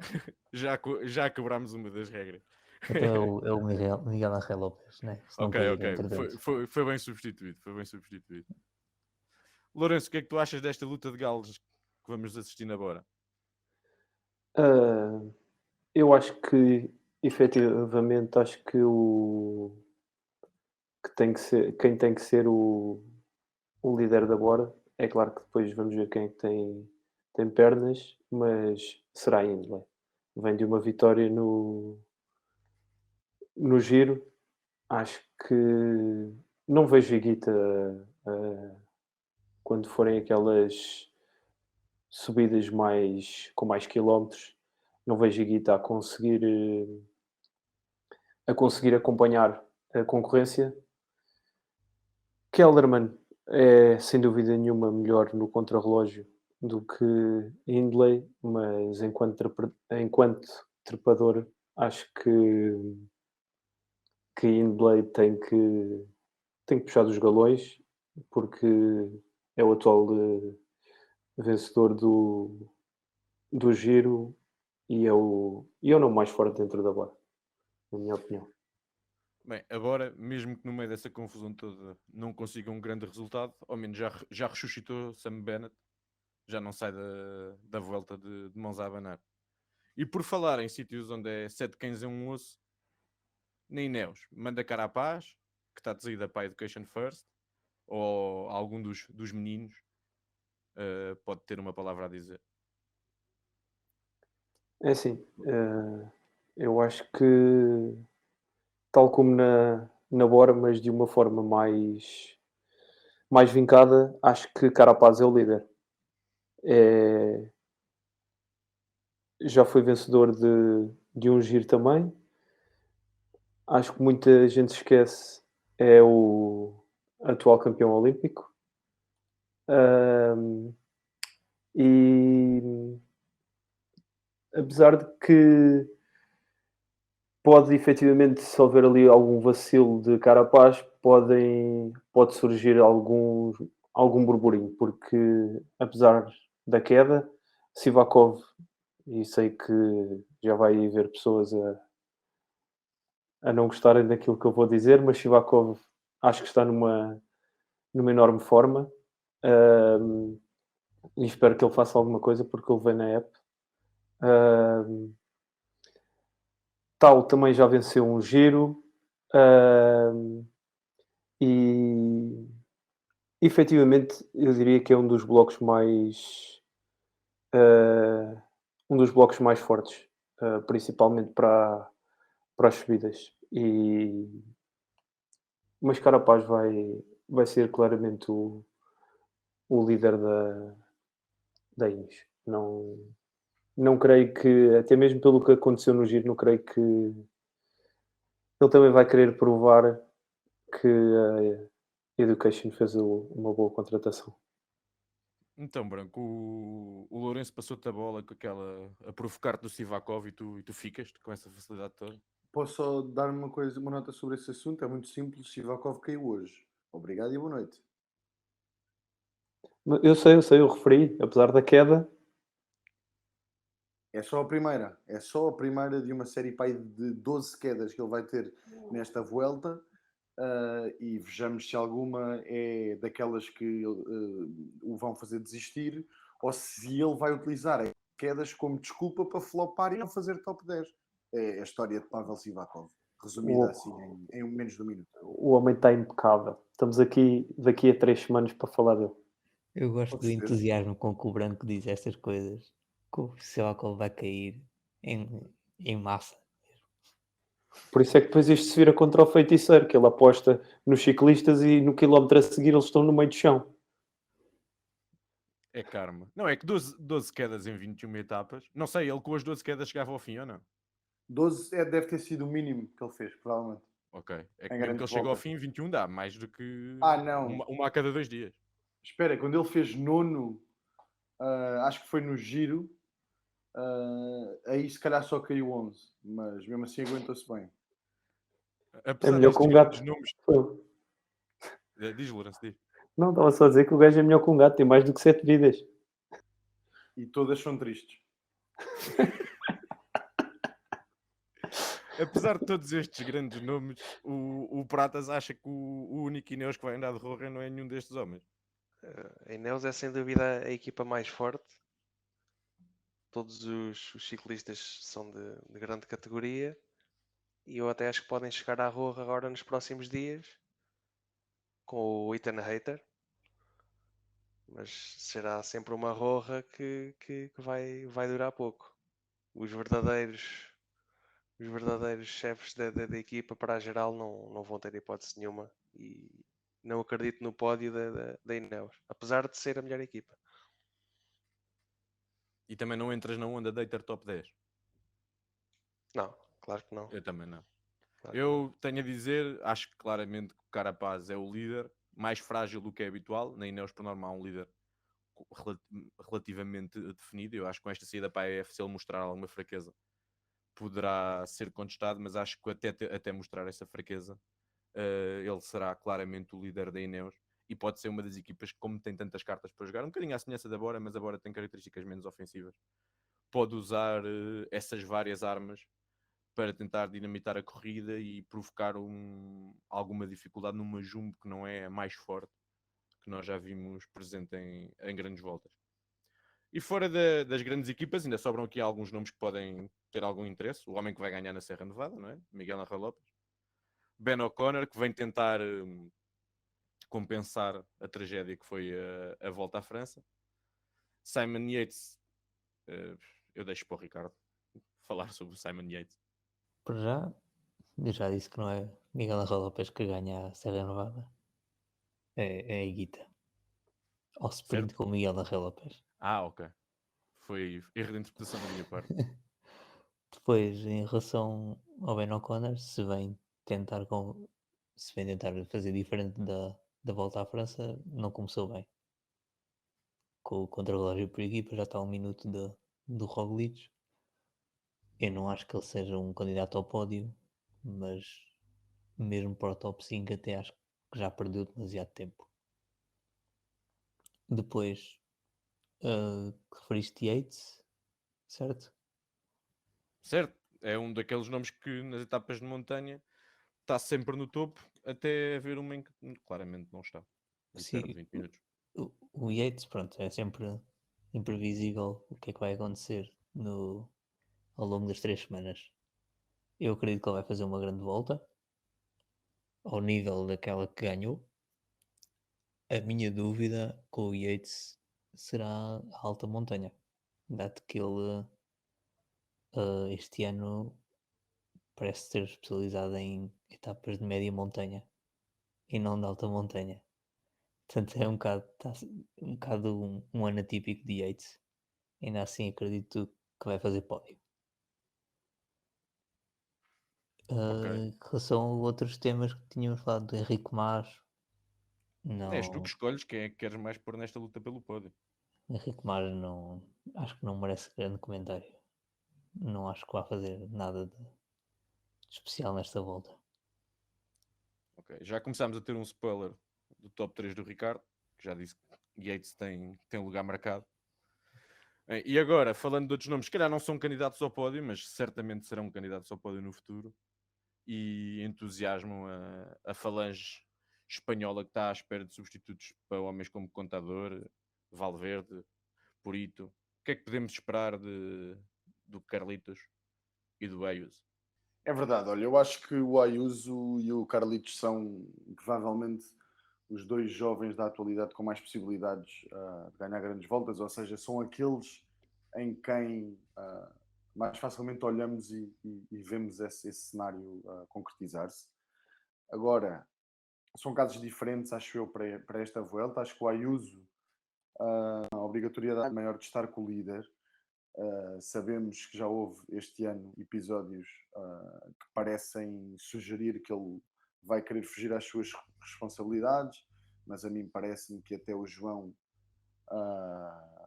Já quebrámos uma das regras. Então é o Miguel Ángel Lopes, né? Se não Ok. cair, entretanto. Foi bem substituído. Lourenço, o que é que tu achas desta luta de galos que vamos assistir agora? Eu acho que, efetivamente, acho que quem tem que ser o líder da Bora. É claro que depois vamos ver quem é que tem pernas, mas será Hindley. Vem de uma vitória no Giro. Acho que não vejo Higuita quando forem aquelas subidas com mais quilómetros. Não vejo Higuita a conseguir a conseguir acompanhar a concorrência. Kelderman é, sem dúvida nenhuma, melhor no contrarrelógio do que Hindley, mas enquanto trepador, acho que Hindley tem que puxar dos galões, porque é o atual vencedor do Giro e é o nome mais forte dentro da barra, na minha opinião. Bem, agora, mesmo que no meio dessa confusão toda não consiga um grande resultado, ao menos já ressuscitou Sam Bennett, já não sai da volta de mãos a abanar. E por falar em sítios onde é 7 cães em um osso, na Ineos, manda Carapaz, que está desaída para a Education First, ou algum dos meninos pode ter uma palavra a dizer. É assim, eu acho que, tal como na Bora, mas de uma forma mais vincada, acho que Carapaz é o líder. Já foi vencedor de um giro também. Acho que muita gente se esquece, é o atual campeão olímpico. E apesar de que pode efetivamente, se houver ali algum vacilo de Carapaz, pode surgir algum burburinho, porque apesar da queda, Sivakov, e sei que já vai haver pessoas a não gostarem daquilo que eu vou dizer, mas Sivakov acho que está numa enorme forma, e espero que ele faça alguma coisa, porque ele vem na app. Tal também já venceu um giro, e efetivamente eu diria que é um dos blocos mais fortes, principalmente para as subidas. Mas Carapaz vai ser claramente o líder da Ineos. Não creio que, até mesmo pelo que aconteceu no giro, não creio que ele também vai querer provar que a Education fez uma boa contratação. Então, Branco, o Lourenço passou-te a bola com aquela a provocar-te do Sivakov e tu ficas com essa facilidade toda. Posso só dar uma nota sobre esse assunto? É muito simples. Sivakov caiu hoje. Obrigado e boa noite. Eu sei, eu referi, apesar da queda. É só a primeira. É só a primeira de uma série pai, de 12 quedas que ele vai ter nesta Vuelta. E vejamos se alguma é daquelas que o vão fazer desistir ou se ele vai utilizar as quedas como desculpa para flopar e não fazer top 10. É a história de Pavel Sivakov, resumida assim em menos de um minuto. O homem está impecável. Estamos aqui daqui a 3 semanas para falar dele. Eu gosto Com do certeza. entusiasmo com que o Branco diz estas coisas. Que o Sivakov vai cair em massa. Por isso é que depois isto se vira contra o feiticeiro, que ele aposta nos ciclistas e no quilómetro a seguir eles estão no meio do chão. É karma. Não, é que 12 quedas em 21 etapas. Não sei, ele com as 12 quedas chegava ao fim ou não? 12 deve ter sido o mínimo que ele fez, provavelmente. Ok. É que Em mesmo que grande ele chega ao volta. fim, 21 dá mais do que Não. uma a cada 2 dias. Espera, quando ele fez nono, acho que foi no Giro, aí se calhar só caiu 11, mas mesmo assim aguentou-se bem. É Apesar melhor que destes um grandes gato. nomes. Foi. Diz, Lourenço, diz. Não, estava só a dizer que o gajo é melhor que um gato, tem mais do que 7 vidas. E todas são tristes. Apesar de todos estes grandes nomes, o Pratas acha que o único Ineos que vai andar de Roja não é nenhum destes homens. A Ineos é sem dúvida a equipa mais forte. Todos os ciclistas são de grande categoria. E eu até acho que podem chegar à Roja agora nos próximos dias com o Ethan Hayter. Mas será sempre uma Roja que vai durar pouco. Os verdadeiros chefes da equipa para a geral não vão ter hipótese nenhuma e não acredito no pódio da Ineos, apesar de ser a melhor equipa. E também não entras na onda Dater Top 10. Não, claro que não. Eu também não. Eu tenho a dizer, acho que claramente que o Carapaz é o líder, mais frágil do que é habitual. Na Ineos, por norma, há um líder rela- relativamente definido. Eu acho que com esta saída para a EF, se ele mostrar alguma fraqueza, poderá ser contestado, mas acho que até mostrar essa fraqueza, ele será claramente o líder da Ineos e pode ser uma das equipas que, como tem tantas cartas para jogar, um bocadinho à semelhança da Bora, mas a Bora tem características menos ofensivas, pode usar essas várias armas para tentar dinamitar a corrida e provocar alguma dificuldade numa Jumbo que não é a mais forte que nós já vimos presente em grandes voltas. E fora das grandes equipas, ainda sobram aqui alguns nomes que podem ter algum interesse. O homem que vai ganhar na Serra Nevada, não é? Miguel Angel Lopes. Ben O'Connor, que vem tentar compensar a tragédia que foi a volta à França. Simon Yates, eu deixo para o Ricardo falar sobre o Simon Yates. Por já, eu já disse que não é Miguel Angel Lopes que ganha a Serra Nevada. É a Higuita. Ao sprint Certo? com o Miguel Angel Lopes. Ok. Foi erro de interpretação da minha parte. Depois, em relação ao Ben O'Connor, se vem tentar fazer diferente da volta à França, não começou bem. Com o contra-relógio por equipa, já está a 1 minuto do Roglic. Eu não acho que ele seja um candidato ao pódio, mas mesmo para o top 5 até acho que já perdeu demasiado tempo. Depois, referiste Yates, certo? Certo? É um daqueles nomes que nas etapas de montanha está sempre no topo, até haver uma em que claramente não está. E perde Sim, 20 minutos. o Yates, pronto, é sempre imprevisível o que é que vai acontecer ao longo das 3 semanas. Eu acredito que ele vai fazer uma grande volta ao nível daquela que ganhou. A minha dúvida com o Yates será a alta montanha, dado que ele este ano parece ter especializado em etapas de média montanha e não de alta montanha. Portanto, é um bocado um ano atípico de Yates. Ainda assim, acredito que vai fazer pódio. Ok. Em relação a outros temas que tínhamos falado do Henrique Mas, És tu que não, escolhes quem é que queres mais pôr nesta luta pelo pódio. Henrique Mas não, acho que não merece grande comentário. Não acho que vá fazer nada de especial nesta volta. Ok. Já começámos a ter um spoiler do top 3 do Ricardo, que já disse que Yates tem lugar marcado. E agora, falando de outros nomes, se calhar não são candidatos ao pódio, mas certamente serão candidatos ao pódio no futuro. E entusiasmam a falange espanhola que está à espera de substitutos para homens como Contador, Valverde, Purito. O que é que podemos esperar do Carlitos e do Ayuso? É verdade, olha, eu acho que o Ayuso e o Carlitos são provavelmente os dois jovens da atualidade com mais possibilidades de ganhar grandes voltas, ou seja, são aqueles em quem mais facilmente olhamos e vemos esse cenário concretizar-se. Agora, são casos diferentes, acho eu, para esta volta. Acho que o Ayuso, a obrigatoriedade maior de estar com o líder. Sabemos que já houve este ano episódios que parecem sugerir que ele vai querer fugir às suas responsabilidades, mas a mim parece-me que até o João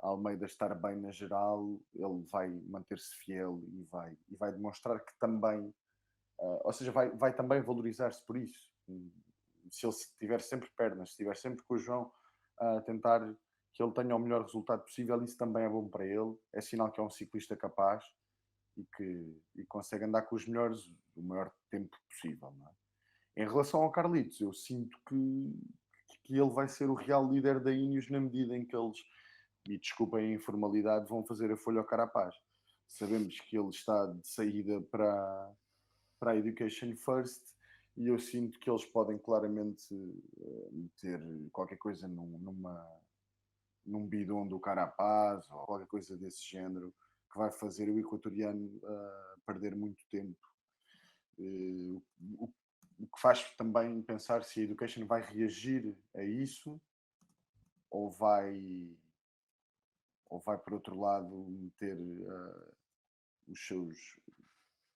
Almeida estar bem na geral, ele vai manter-se fiel e vai demonstrar que também, ou seja, vai também valorizar-se por isso. Se ele tiver sempre pernas, se estiver sempre com o João a tentar que ele tenha o melhor resultado possível, isso também é bom para ele. É sinal que é um ciclista capaz e consegue andar com os melhores o maior tempo possível. Não é? Em relação ao Carlitos, eu sinto que ele vai ser o real líder da Ineos na medida em que eles, e desculpem a informalidade, vão fazer a folha ao Carapaz. Sabemos que ele está de saída para a Education First e eu sinto que eles podem claramente meter qualquer coisa num bidon do Carapaz ou qualquer coisa desse género que vai fazer o equatoriano perder muito tempo. O que faz também pensar se a Education vai reagir a isso ou vai por outro lado meter os seus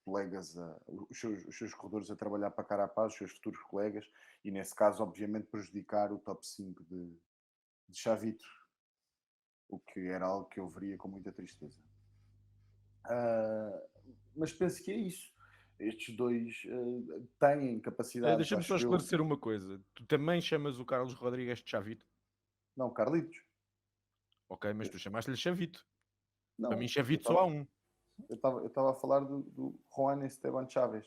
colegas, os seus corredores a trabalhar para Carapaz, os seus futuros colegas, e nesse caso, obviamente, prejudicar o top 5 de Chavito, o que era algo que eu veria com muita tristeza. Mas penso que é isso. Estes dois têm capacidade, Deixa-me só acho eu. esclarecer uma coisa. Tu também chamas o Carlos Rodrigues de Chavito? Não, Carlitos. Ok, mas tu chamaste-lhe Chavito. Para Não, mim, Chavito só há um. eu estava a falar do Juan Esteban Chaves,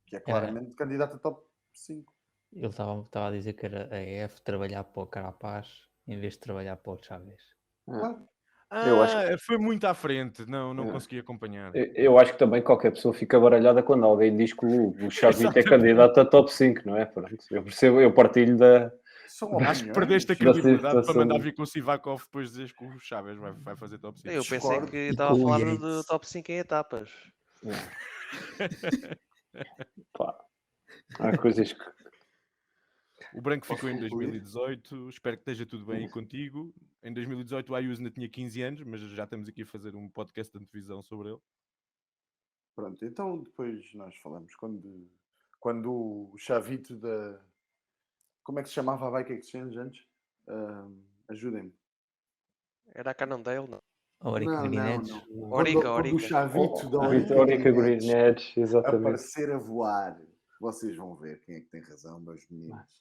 que é Era, claramente candidato a top 5. ele estava a dizer que era a EF trabalhar para o Carapaz em vez de trabalhar para o Chaves. Claro. Eu acho Foi muito à frente. Não É. consegui acompanhar. Eu acho que também qualquer pessoa fica baralhada quando alguém diz que o Xavito é Exatamente. candidato a top 5, não é? Pronto, eu percebo, eu partilho da. São opiniões. Acho que perdeste a Da credibilidade para situação. mandar vir com o Sivakov depois de dizeres que o Chaves vai fazer top 5. Eu pensei Discordo. que E estava a com o falar Yates. do top 5 em etapas. Pá, há coisas que. O Branco ficou em 2018. Espero que esteja tudo bem aí contigo. Em 2018 o Ayuso ainda tinha 15 anos, mas já estamos aqui a fazer um podcast de antevisão sobre ele. Pronto, então depois nós falamos. Quando o Chavito da. Como é que se chamava a Bike Exchange antes? Ajudem-me. Era a Cannondale, não? Orica Green Edge. Orica, Quando o Orica. Chavito da Orica Green Green Edge, exatamente. aparecer a voar, vocês vão ver quem é que tem razão, meus meninos.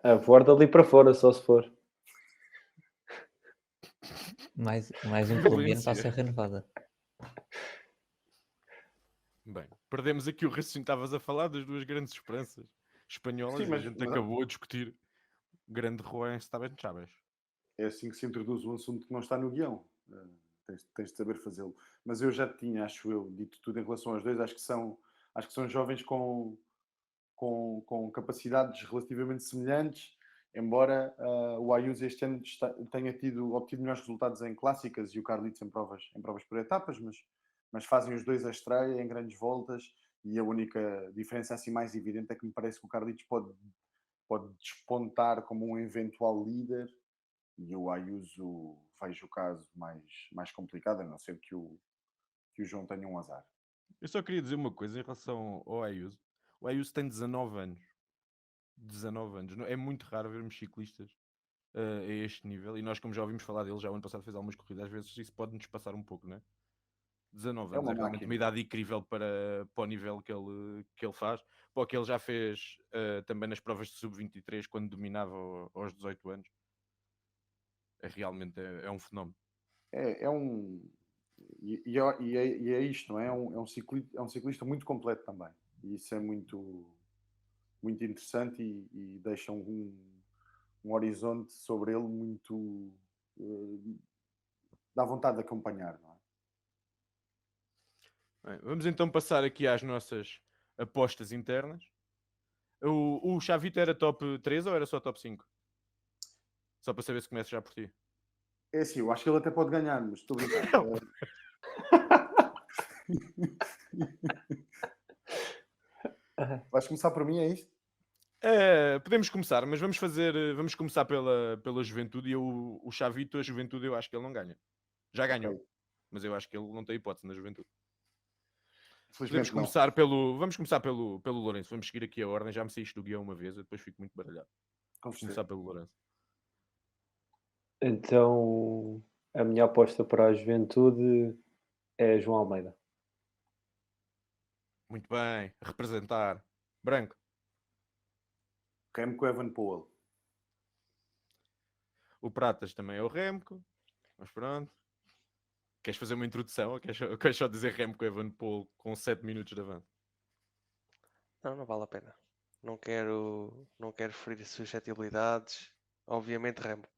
A voar dali para fora, só se for. Mais um colombiano para a Violência. Serra Nevada. Bem, perdemos aqui o raciocínio. Estavas a falar das duas grandes esperanças espanholas. Sim, E a gente acabou a discutir o grande Juan Esteban Chaves. É assim que se introduz um assunto que não está no guião. Tens de saber fazê-lo. Mas eu já tinha, acho eu, dito tudo em relação aos dois. Acho que são jovens com capacidades relativamente semelhantes, embora o Ayuso este ano tenha obtido melhores resultados em clássicas e o Carlitos em provas por etapas, mas fazem os dois a estreia em grandes voltas, e a única diferença assim mais evidente é que me parece que o Carlitos pode despontar como um eventual líder, e o Ayuso vejo o caso mais complicado, a não ser que o João tenha um azar. Eu só queria dizer uma coisa em relação ao Ayuso. O Ayuso tem 19 anos. 19 anos. É muito raro vermos ciclistas a este nível. E nós, como já ouvimos falar dele, já o ano passado fez algumas corridas, às vezes isso pode-nos passar um pouco, né? 19 É anos uma é realmente máquina. uma idade incrível para o nível que ele faz. Para o que ele já fez também nas provas de sub-23, quando dominava aos 18 anos. Realmente é um fenómeno. É isto, não é? É um ciclista muito completo também. E isso é muito, muito interessante e deixa um horizonte sobre ele muito. Dá vontade de acompanhar, não é? Bem, vamos então passar aqui às nossas apostas internas. O Chavito era top 3 ou era só top 5? Só para saber se começo já por ti. É assim, eu acho que ele até pode ganhar, mas estou a brincar. Vais começar por mim, é isto? Podemos começar, mas vamos começar pela juventude. E o Chavito, a juventude, eu acho que ele não ganha. Já ganhou, Ok. mas eu acho que ele não tem hipótese na juventude. Felizmente não. Vamos começar pelo Lourenço. Vamos seguir aqui a ordem. Já me saíste do guião uma vez, eu depois fico muito baralhado. Com Vamos certeza. começar pelo Lourenço. Então, a minha aposta para a juventude é João Almeida. Muito bem, a representar. Branco. Remco Evenepoel. O Pratas também é o Remco. Mas pronto. Queres fazer uma introdução ou queres só dizer Remco Evenepoel com 7 minutos de avanço? Não vale a pena. Não quero ferir suscetibilidades. Obviamente Remco.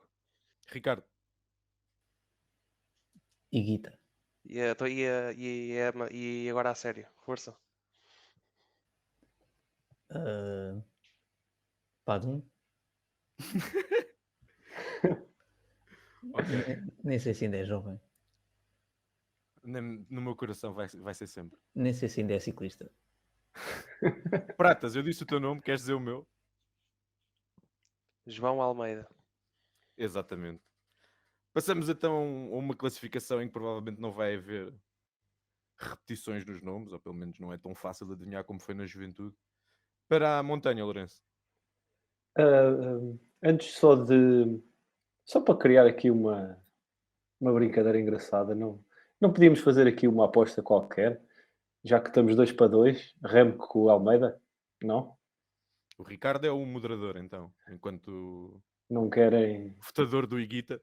Ricardo. E Guita. E agora a sério. Força. Padum. Ok. Nem sei se ainda é jovem. No meu coração vai ser sempre. Nem sei se ainda é ciclista. Pratas, eu disse o teu nome, queres dizer o meu? João Almeida. Exatamente. Passamos então a uma classificação em que provavelmente não vai haver repetições nos nomes, ou pelo menos não é tão fácil de adivinhar como foi na juventude. Para a montanha, Lourenço. Antes só para criar aqui uma brincadeira engraçada, não podíamos fazer aqui uma aposta qualquer, já que estamos 2-2, Remco com o Almeida? Não? O Ricardo é o moderador, então, enquanto Não querem? votador do Iguita.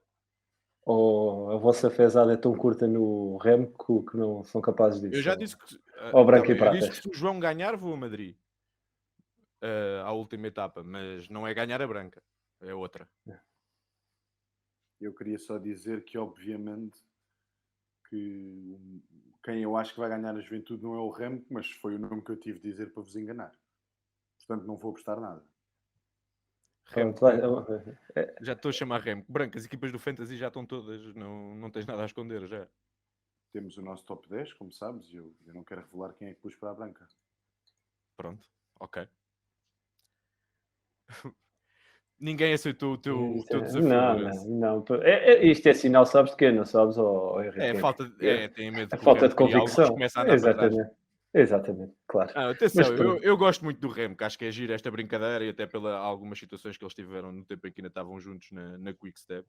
Ou a vossa fezada é tão curta no Remco que não são capazes Eu disso? já disse que. Ou Tá branco e bem, eu disse que pratas? se o João ganhar, vou a Madrid. À última etapa, mas não é ganhar a branca, é outra. Eu queria só dizer que, obviamente, que quem eu acho que vai ganhar a juventude não é o Remco, mas foi o nome que eu tive de dizer para vos enganar. Portanto, não vou apostar nada. Pronto, Remco, já estou a chamar Remco. Branco, as equipas do Fantasy já estão todas, não tens nada a esconder já. Temos o nosso top 10, como sabes, e eu não quero revelar quem é que pus para a branca. Pronto, ok. Ninguém aceitou o teu desafio, Não, Lourenço. não. Isto é sinal, sabes de quê? Não sabes, Henrique? Tem medo A que o falta de Remco crie algo e convicção. comece a andar para trás. Exatamente, claro. Mas Atenção, pronto. eu gosto muito do Remco, acho que é giro esta brincadeira e até pela algumas situações que eles tiveram no tempo em que ainda estavam juntos na Quick Step.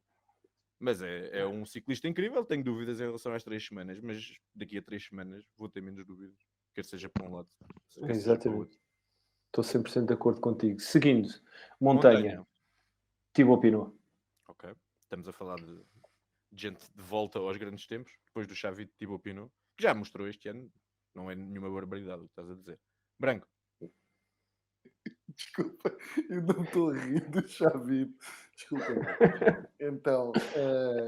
Mas é um ciclista incrível, tenho dúvidas em relação às 3 semanas, mas daqui a 3 semanas vou ter menos dúvidas, quer seja para um lado, quer seja para o Exatamente. outro. Estou 100% de acordo contigo. Seguindo, Montanha, Montanha, Thibaut Pinot. ok. Estamos a falar de gente de volta aos grandes tempos, depois do Xavi de Thibaut Pinot, que já mostrou este ano, não é nenhuma barbaridade o que estás a dizer. Branco, Desculpa, eu não estou a rir do Xavi. Desculpa. Então,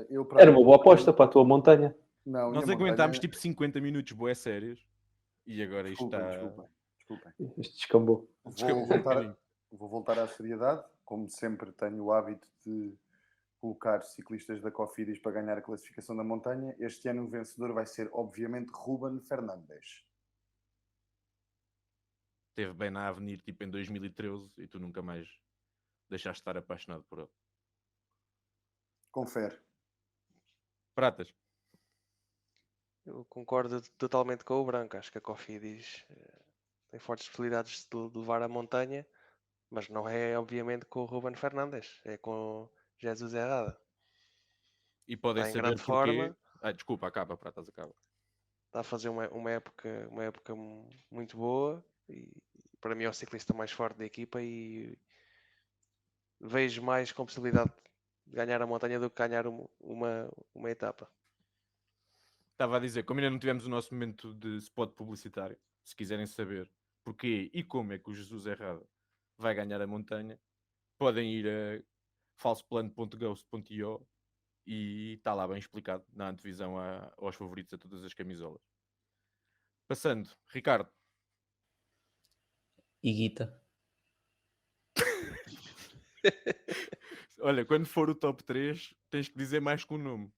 eu para a Era uma boa montanha- aposta para a tua Montanha. Não, e nós a aguentámos montanha... tipo 50 minutos bué sérios e agora isto Desculpem, está desculpem, desculpem. Isto descambou. Vou um voltar, bocadinho. vou voltar à seriedade. Como sempre, tenho o hábito de colocar ciclistas da Cofidis para ganhar a classificação da montanha. Este ano o vencedor vai ser, obviamente, Ruben Fernandes. Esteve bem na Avenir tipo em 2013 e tu nunca mais deixaste de estar apaixonado por ele. Confere. Pratas, Eu concordo totalmente com o Branco. Acho que a Cofidis tem fortes possibilidades de levar a montanha, mas não é obviamente com o Ruben Fernandes, é com o Jesus Herrada. e podem Está em saber grande porquê. forma, Desculpa, acaba, Pratas, acaba. está a fazer uma época muito boa e para mim é o ciclista mais forte da equipa e vejo mais com possibilidade de ganhar a montanha do que ganhar uma etapa. Estava a dizer, como ainda não tivemos o nosso momento de spot publicitário, se quiserem saber porquê e como é que o Jesus Errada vai ganhar a montanha, podem ir a falsoplano.ghost.io e está lá bem explicado na antevisão aos favoritos a todas as camisolas. Passando, Ricardo. Iguita. Olha, quando for o top 3, tens que dizer mais que um nome,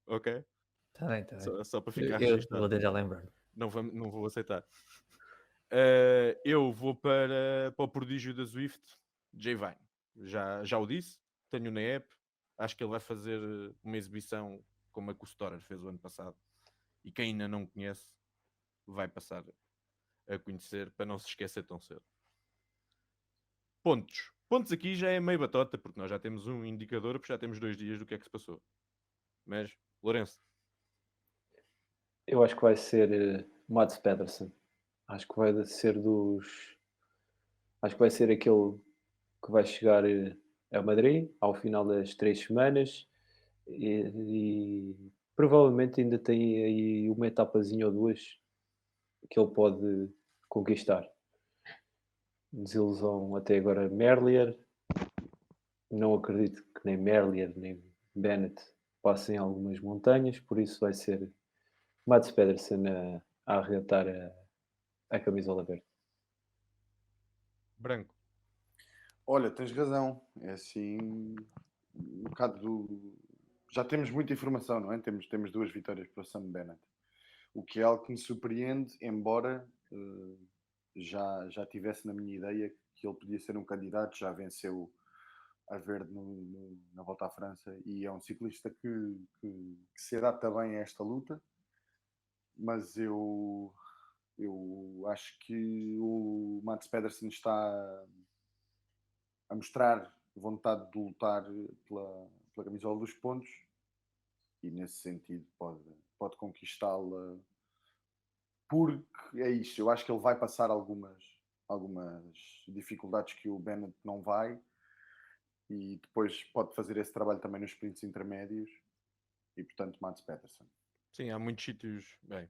ok? Está bem, está bem. Só para ficar Eu registado. vou tentar lembrar. Não vou aceitar. Eu vou para o prodígio da Zwift, Jay Vine. Já o disse, tenho na app. Acho que ele vai fazer uma exibição como a que o Storer fez o ano passado. E quem ainda não conhece vai passar a conhecer para não se esquecer tão cedo. Pontos. Pontos aqui já é meio batota, porque nós já temos um indicador, porque já temos 2 dias do que é que se passou. Mas, Lourenço. Eu acho que vai ser Mads Pedersen. Acho que vai ser Acho que vai ser aquele que vai chegar a Madrid ao final das 3 semanas e provavelmente ainda tem aí uma etapazinha ou duas que ele pode conquistar. Desilusão até agora Merlier. Não acredito que nem Merlier nem Bennett passem algumas montanhas, por isso vai ser Mads Pedersen a arreatar a camisola verde. Branco. Olha, tens razão. É assim, um bocado do... Já temos muita informação, não é? Temos 2 vitórias para o Sam Bennett. O que é algo que me surpreende, embora já tivesse na minha ideia que ele podia ser um candidato, já venceu a verde na Volta à França e é um ciclista que se adapta bem a esta luta mas eu acho que o Mats Pedersen está a mostrar vontade de lutar pela camisola dos pontos e nesse sentido pode conquistá-la, porque é isso, eu acho que ele vai passar algumas dificuldades que o Bennett não vai, e depois pode fazer esse trabalho também nos sprints intermédios e portanto Mats Pedersen. Sim, há muitos sítios. Bem,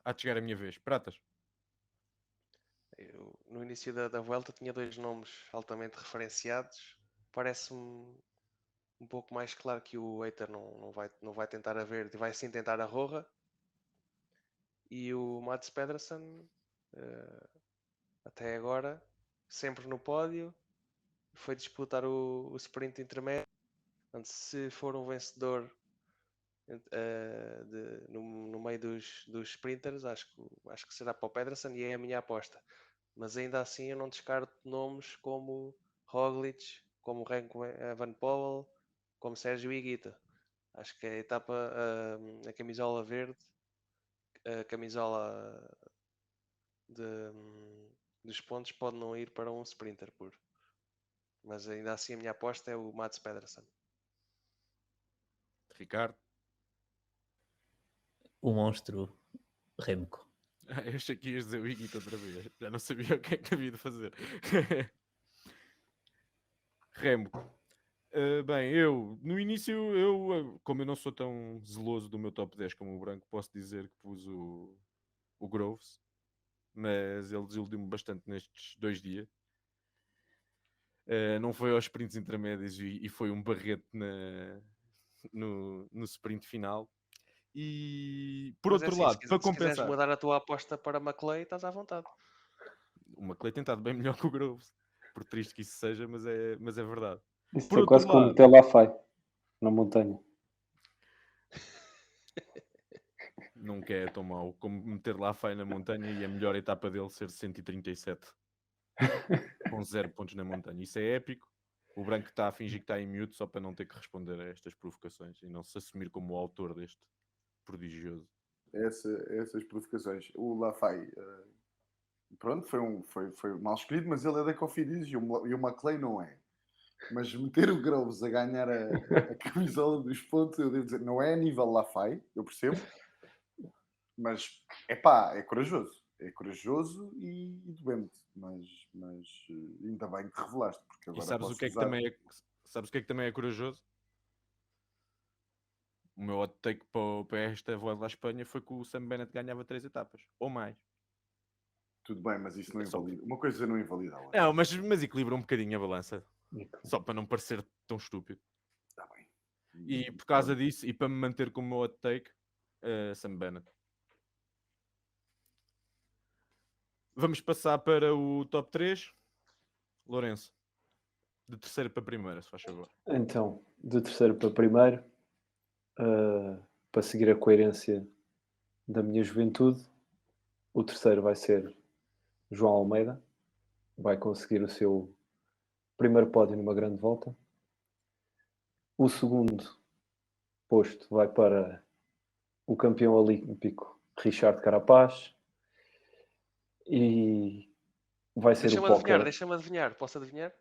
há de chegar a minha vez. Pratas. Eu, no início da Vuelta tinha dois nomes altamente referenciados. Parece-me um pouco mais claro que o Eiter não vai tentar a verde, vai sim tentar a Roja. E o Mats Pedersen, até agora, sempre no pódio, foi disputar o sprint intermédio. Portanto, se for um vencedor no meio dos sprinters, acho que será para o Pedersen e é a minha aposta. Mas ainda assim eu não descarto nomes como Roglic, como Remco Evenepoel, como Sérgio Higuita. Acho que a etapa, a camisola verde, a camisola de, dos pontos pode não ir para um sprinter puro. Mas ainda assim a minha aposta é o Mats Pedersen. Ricardo. O monstro Remco. Eu achei que ias dizer o Iguito outra vez. Já não sabia o que é que havia de fazer. Remco. Bem, no início, como eu não sou tão zeloso do meu top 10 como o Branco, posso dizer que pus o Groves, mas ele desiludiu-me bastante nestes 2 dias. Não foi aos sprints intermédios e foi um barrete no sprint final. E por Mas é outro assim, lado, para se quiseres compensar, mudar a tua aposta para McLean, estás à vontade. o McLean tem estado bem melhor que o Groves, por triste que isso seja, mas é verdade. Isso Por é outro quase como lado, meter lá Fai na montanha. nunca é tão mau como meter lá Fai na montanha e a melhor etapa dele ser 137 com 0 pontos na montanha. Isso é épico. O Branco está a fingir que está em mute só para não ter que responder a estas provocações e não se assumir como o autor deste prodigioso. Essas provocações. O Lafay, pronto, foi mal escolhido, mas ele é da Cofidis e o McLean não é. Mas meter o Groves a ganhar a camisola dos pontos, eu devo dizer, não é a nível Lafay, eu percebo, mas é corajoso. É corajoso e doente, mas ainda bem que revelaste, porque E agora sabes o posso que é que usar. sabes o que é que também é corajoso? O meu hot take para esta volta à Espanha foi que o Sam Bennett ganhava 3 etapas, ou mais. Tudo bem, mas isso não É só... invalida. Uma coisa não invalida a outra. Não, mas equilibra um bocadinho a balança, só para não parecer tão estúpido. Está bem. E por causa disso, e para me manter com o meu hot take, Sam Bennett. Vamos passar para o top 3. Lourenço, de terceiro para primeira, se faz favor. Então, de terceiro para primeiro, para seguir a coerência da minha juventude, o terceiro vai ser João Almeida, vai conseguir o seu primeiro pódio numa grande volta. O segundo posto vai para o campeão olímpico Richard Carapaz e vai ser o Póquer. Deixa-me adivinhar. Posso adivinhar?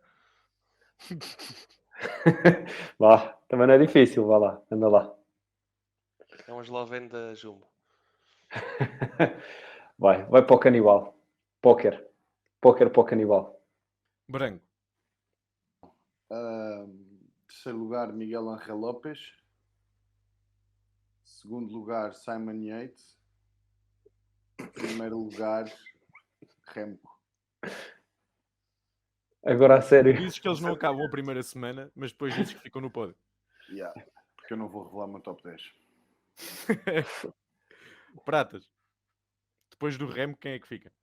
Vá, também não é difícil, vá lá, anda lá. É um esloveno da Jumbo. Vai para o canibal. Póquer para o canibal. Branco. Terceiro lugar, Miguel Ángel Lopes. Segundo lugar, Simon Yates. Primeiro lugar, Remco. Agora a sério. Dizes que eles não acabam a primeira semana, mas depois dizes que ficam no pódio. Yeah, porque eu não vou revelar o meu top 10. Pratas. Depois do Remo, quem é que fica?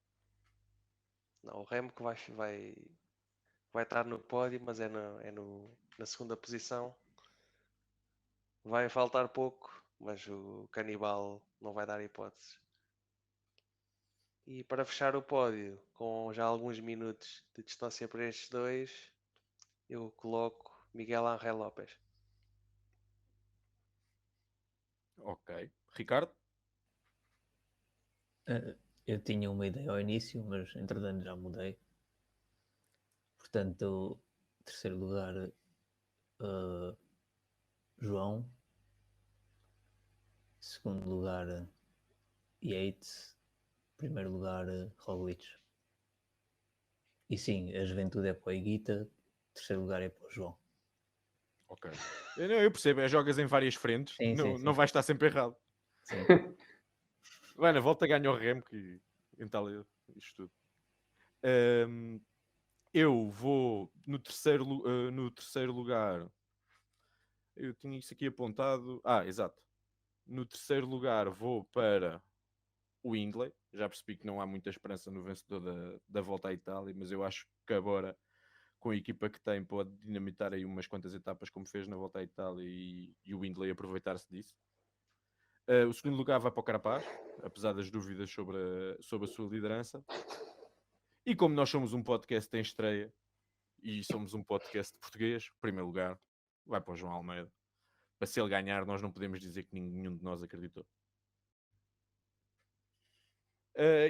Não, o Remco vai estar no pódio, mas na segunda posição. Vai faltar pouco, mas o Canibal não vai dar hipóteses. E para fechar o pódio, com já alguns minutos de distância para estes dois, eu coloco Miguel Ángel Lopes. Ok. Ricardo? Eu tinha uma ideia ao início, mas entretanto já mudei. Portanto, terceiro lugar, João. Segundo lugar, Yates. Primeiro lugar, Roglic. E sim, a juventude é para o Higuita. Terceiro lugar é para o João. Ok. Eu percebo, jogas em várias frentes, Sim, sim, não sim. vais estar sempre errado. Sim. Bueno, volta a ganhar o Remo que entala isto tudo. Eu vou no terceiro lugar. Eu tinha isso aqui apontado. Exato. No terceiro lugar vou para o Hindley. Já percebi que não há muita esperança no vencedor da Volta à Itália, mas eu acho que agora, com a equipa que tem, pode dinamitar aí umas quantas etapas como fez na Volta à Itália e o Hindley aproveitar-se disso. O segundo lugar vai para o Carapaz, apesar das dúvidas sobre a sua liderança. E como nós somos um podcast em estreia e somos um podcast português, em primeiro lugar vai para o João Almeida. Para se ele ganhar, nós não podemos dizer que nenhum de nós acreditou.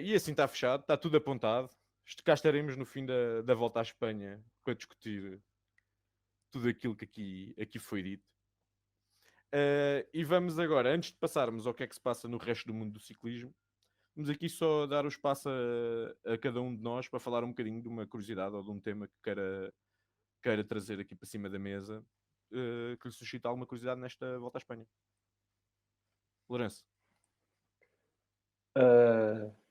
E assim está fechado, está tudo apontado. Cá estaremos no fim da volta à Espanha para discutir tudo aquilo que aqui foi dito. E vamos agora, antes de passarmos ao que é que se passa no resto do mundo do ciclismo, vamos aqui só dar o espaço a cada um de nós para falar um bocadinho de uma curiosidade ou de um tema que queira trazer aqui para cima da mesa, que lhe suscita alguma curiosidade nesta volta à Espanha. Lourenço.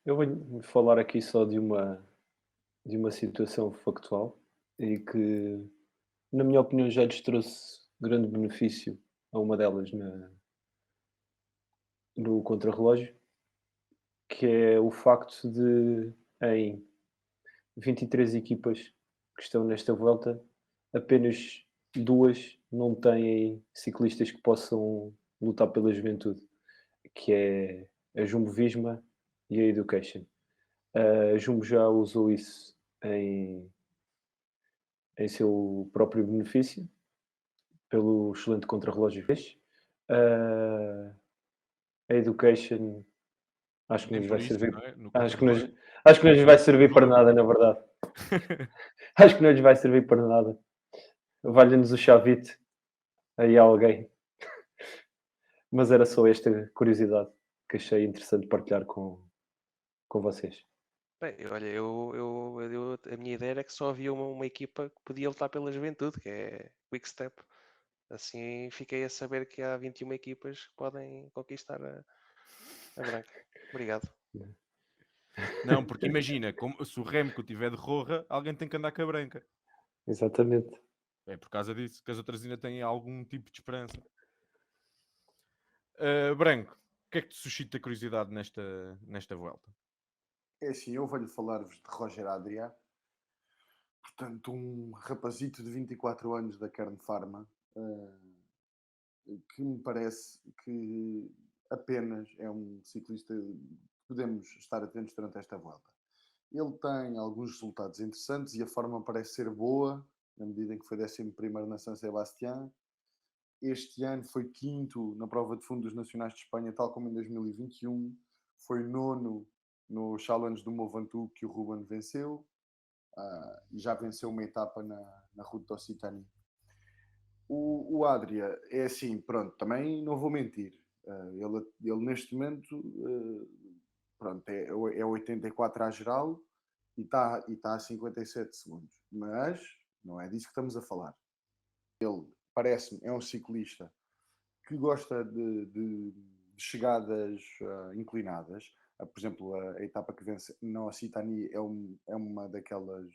Eu vou falar aqui só de uma situação factual e que, na minha opinião, já lhes trouxe grande benefício a uma delas no contrarrelógio, que é o facto de, em 23 equipas que estão nesta volta, apenas 2 não têm ciclistas que possam lutar pela juventude, que é a Jumbo-Visma e a Education. A Jumbo já usou isso em seu próprio benefício, pelo excelente contrarrelógio que fez. A Education acho que Nem não nos por vai isso, servir. não é? No Acho que, nos, contrarrelógio. acho que não lhes vai Foi servir para segundo. nada, na verdade. Acho que não lhes vai servir para nada. Valha-nos o chavite aí a alguém. Mas era só esta curiosidade que achei interessante partilhar com vocês. Bem, olha, a minha ideia era que só havia uma equipa que podia lutar pela juventude, que é Quick Step. Assim fiquei a saber que há 21 equipas que podem conquistar a branca. Obrigado. Não, porque imagina, se o Remco tiver de Roja, alguém tem que andar com a branca. Exatamente. É por causa disso que as outras ainda têm algum tipo de esperança. Branco, o que é que te suscita curiosidade nesta volta? É assim, eu vou-lhe falar-vos de Roger Adrià, portanto, um rapazito de 24 anos da Kern Pharma, que me parece que apenas é um ciclista que podemos estar atentos durante esta volta. Ele tem alguns resultados interessantes e a forma parece ser boa, na medida em que foi 11º na San Sebastián. Este ano foi quinto na prova de fundo dos Nacionais de Espanha, tal como em 2021. Foi nono no Challenge do Mont Ventoux, que o Ruben venceu. E já venceu uma etapa na Route d'Occitanie. O Adria é assim, pronto, também não vou mentir. Ele neste momento pronto, é 84 à geral e está a 57 segundos. Mas não é disso que estamos a falar. Ele, parece-me, é um ciclista que gosta de chegadas inclinadas. Por exemplo, a etapa que vence na Occitanie é uma daquelas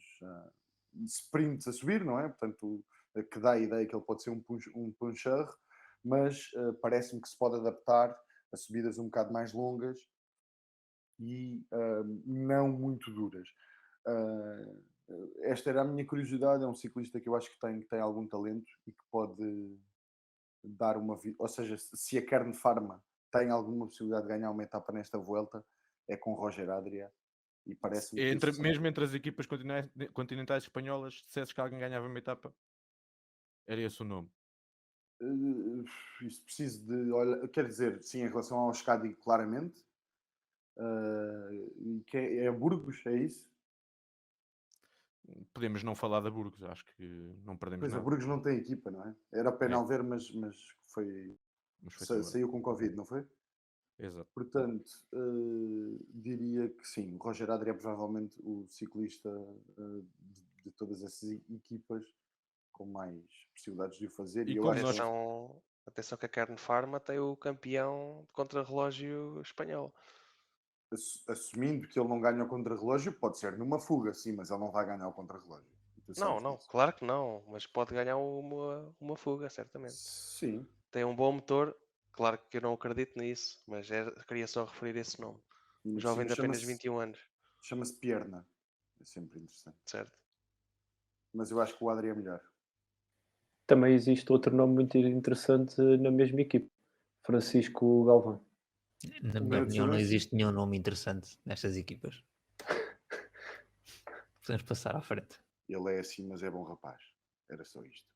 sprints a subir, não é? Portanto, que dá a ideia que ele pode ser um puncher, mas parece-me que se pode adaptar a subidas um bocado mais longas e não muito duras. Esta era a minha curiosidade. É um ciclista que eu acho que tem algum talento e que pode dar uma... Ou seja, se a Kern Pharma tem alguma possibilidade de ganhar uma etapa nesta volta, é com Roger Adrià. E parece-me que isso... Mesmo entre as equipas continentais espanholas, se dissesses que alguém ganhava uma etapa, era esse o nome. Isso preciso de... Olha, quer dizer, sim, em relação ao Euskadi, claramente. E que é Burgos, é isso? Podemos não falar da Burgos, acho que não perdemos Pois, a nada, Burgos não tem equipa, não é? Era o É. Penalver, mas mas foi tudo bem. saiu com Covid, não foi? Exato. Portanto, diria que sim, o Roger Adri é provavelmente o ciclista de todas essas equipas com mais possibilidades de o fazer. E E eu como acho nós- que Atenção que a Kern Pharma tem o campeão de contrarrelógio espanhol. assumindo que ele não ganha o contrarrelógio, pode ser numa fuga, sim, mas ele não vai ganhar o contrarrelógio. E tu sabes Não, disso. claro que não, mas pode ganhar uma fuga, certamente. Sim. Tem um bom motor, claro que eu não acredito nisso, mas queria só referir esse nome. E Um por jovem cima de apenas 21 anos, chama-se Pierna. É sempre interessante. certo? Mas eu acho que o Adri é melhor. Também existe outro nome muito interessante na mesma equipe, Francisco Galvão. Na Um minha minuto de opinião, não silêncio. existe nenhum nome interessante nestas equipas. Podemos passar à frente. Ele é assim, mas é bom rapaz. Era só isto.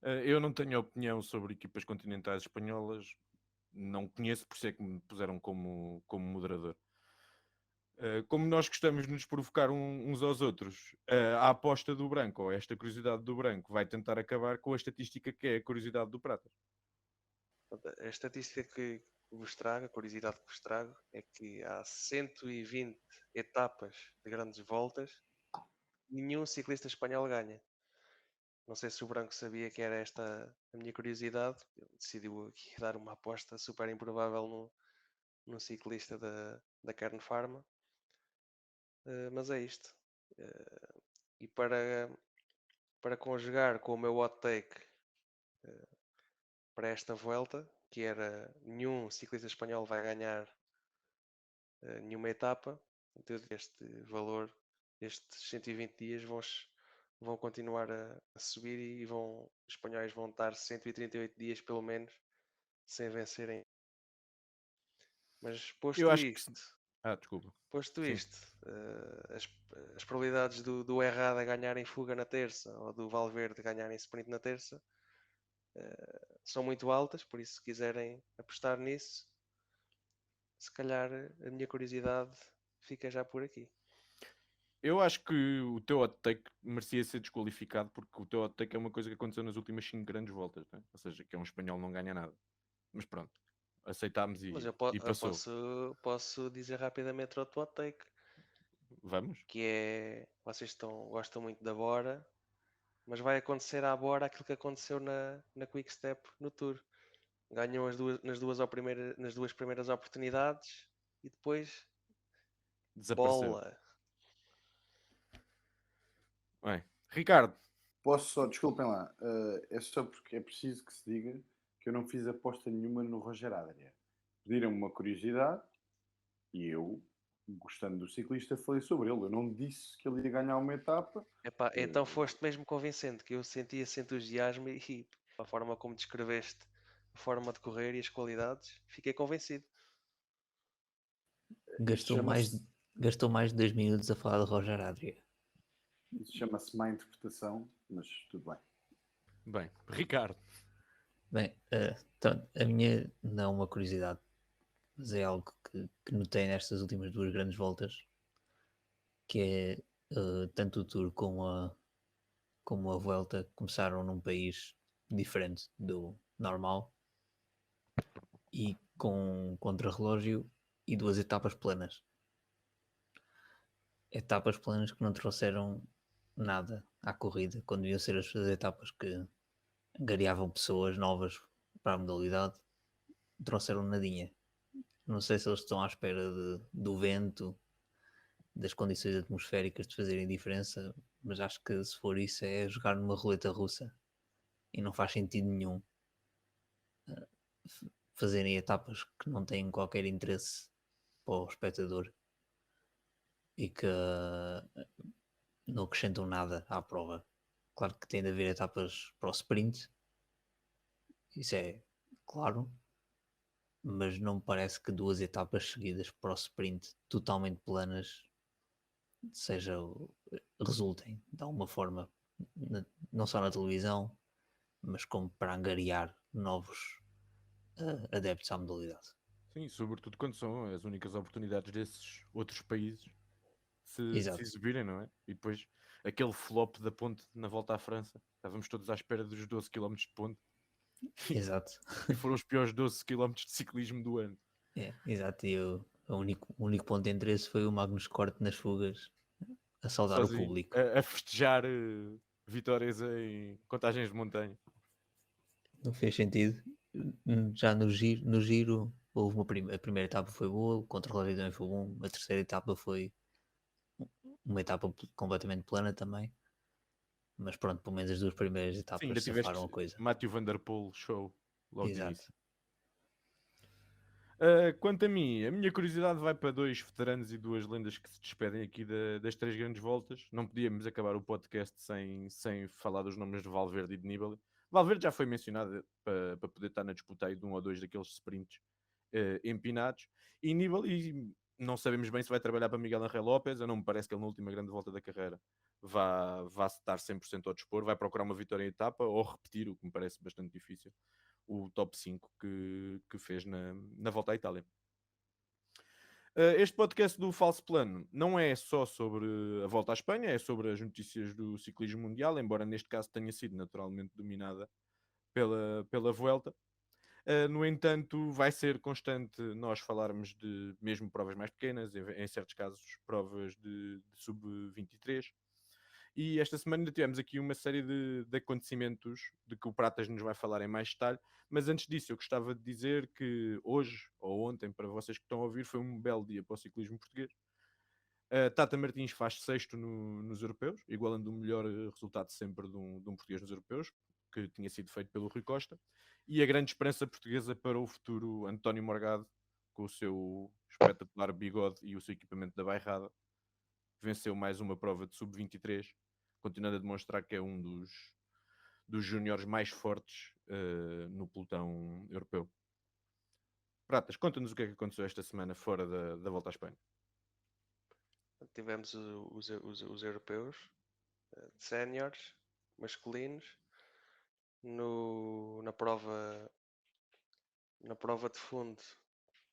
Eu não tenho opinião sobre equipas continentais espanholas, não conheço, por isso é que me puseram como moderador. Como nós gostamos de nos provocar uns aos outros, a aposta do branco, ou esta curiosidade do branco, vai tentar acabar com a estatística que é a curiosidade do Pratas. A estatística que vos trago, a curiosidade que vos trago, é que há 120 etapas de grandes voltas, nenhum ciclista espanhol ganha. Não sei se o Branco sabia que era esta a minha curiosidade. Ele decidiu aqui dar uma aposta super improvável no ciclista da Kern Pharma. Mas é isto. E para conjugar com o meu hot take para esta volta, que era nenhum ciclista espanhol vai ganhar nenhuma etapa, então este valor, estes 120 dias vão continuar a subir e os espanhóis vão estar 138 dias pelo menos sem vencerem. Mas Eu acho que. Desculpa. posto Sim. isto, as probabilidades do Errada ganharem fuga na terça ou do Valverde ganharem sprint na terça são muito altas, por isso se quiserem apostar nisso, se calhar a minha curiosidade fica já por aqui. Eu acho que o teu hot take merecia ser desqualificado, porque o teu hot take é uma coisa que aconteceu nas últimas 5 grandes voltas, né? Ou seja, que é um espanhol não ganha nada. Mas pronto, aceitámos Mas e eu passou. posso dizer rapidamente outro hot take, Vamos? que é, vocês gostam muito da Bora, mas vai acontecer à Bora aquilo que aconteceu na Quick Step no Tour. Ganham nas duas primeiras oportunidades e depois Desapareceu. bola. Bem, Ricardo, Posso só, desculpem lá, é só porque é preciso que se diga que eu não fiz aposta nenhuma no Roger Adria. Pediram-me uma curiosidade e eu, gostando do ciclista, falei sobre ele. Eu não disse que ele ia ganhar uma etapa. Epá, então foste mesmo convincente, que eu senti esse entusiasmo e a forma como descreveste a forma de correr e as qualidades, fiquei convencido. Gastou mais de 2 minutos a falar de Roger Adria. Isso chama-se má interpretação, mas tudo bem. bem, Ricardo, Bem, então, a minha não é uma curiosidade, mas é algo que notei nestas últimas 2 grandes voltas, que é tanto o Tour como a Vuelta começaram num país diferente do normal e com contrarrelógio e 2 etapas planas. Etapas planas que não trouxeram nada à corrida, quando deviam ser as etapas que angariavam pessoas novas para a modalidade, trouxeram nadinha. Não sei se eles estão à espera do vento, das condições atmosféricas de fazerem diferença, mas acho que se for isso é jogar numa roleta russa e não faz sentido nenhum fazerem etapas que não têm qualquer interesse para o espectador e que não acrescentam nada à prova. Claro que tem de haver etapas para o sprint, isso é claro, mas não me parece que 2 etapas seguidas para o sprint totalmente planas resultem de alguma forma, não só na televisão, mas como para angariar novos adeptos à modalidade. Sim, sobretudo quando são as únicas oportunidades desses outros países se Exato, exibirem, não é? E depois aquele flop da ponte na volta à França. Estávamos todos à espera dos 12 km de ponte exato. e foram os piores 12 km de ciclismo do ano. Exato. E o único ponto de interesse foi o Magnus Corte nas fugas a saudar o Sozinho, público. a festejar vitórias em contagens de montanha. Não fez sentido. Já no giro houve a primeira etapa foi boa, o contra-relógio também foi bom, a terceira etapa foi uma etapa completamente plana também. Mas pronto, pelo menos as duas primeiras Sim, etapas ainda safaram a tiveste coisa. Matthew Van Der Poel show logo de Exato. início. Quanto a mim, a minha curiosidade vai para dois veteranos e duas lendas que se despedem aqui das três grandes voltas. Não podíamos acabar o podcast sem falar dos nomes de Valverde e de Nibali. Valverde já foi mencionado para poder estar na disputa aí de um ou dois daqueles sprints empinados. E Nibali, não sabemos bem se vai trabalhar para Miguel Angel Lopes. Não me parece que ele na última grande volta da carreira vá estar 100% ao dispor. Vai procurar uma vitória em etapa ou repetir, o que me parece bastante difícil, o top 5 que fez na volta à Itália. Este podcast do Falso Plano não é só sobre a volta à Espanha, é sobre as notícias do ciclismo mundial, embora neste caso tenha sido naturalmente dominada pela Vuelta. No entanto, vai ser constante nós falarmos de mesmo provas mais pequenas, em certos casos provas de sub-23. E esta semana ainda tivemos aqui uma série de acontecimentos de que o Pratas nos vai falar em mais detalhe. Mas antes disso, eu gostava de dizer que hoje, ou ontem, para vocês que estão a ouvir, foi um belo dia para o ciclismo português. Tata Martins faz sexto nos europeus, igualando o melhor resultado sempre de um português nos europeus, que tinha sido feito pelo Rui Costa. E a grande esperança portuguesa para o futuro António Morgado, com o seu espetacular bigode e o seu equipamento da bairrada, venceu mais uma prova de sub-23, continuando a demonstrar que é um dos júniores mais fortes no pelotão europeu. Pratas, conta-nos o que é que aconteceu esta semana fora da Volta à Espanha. Tivemos os europeus, de séniores, masculinos, na prova de fundo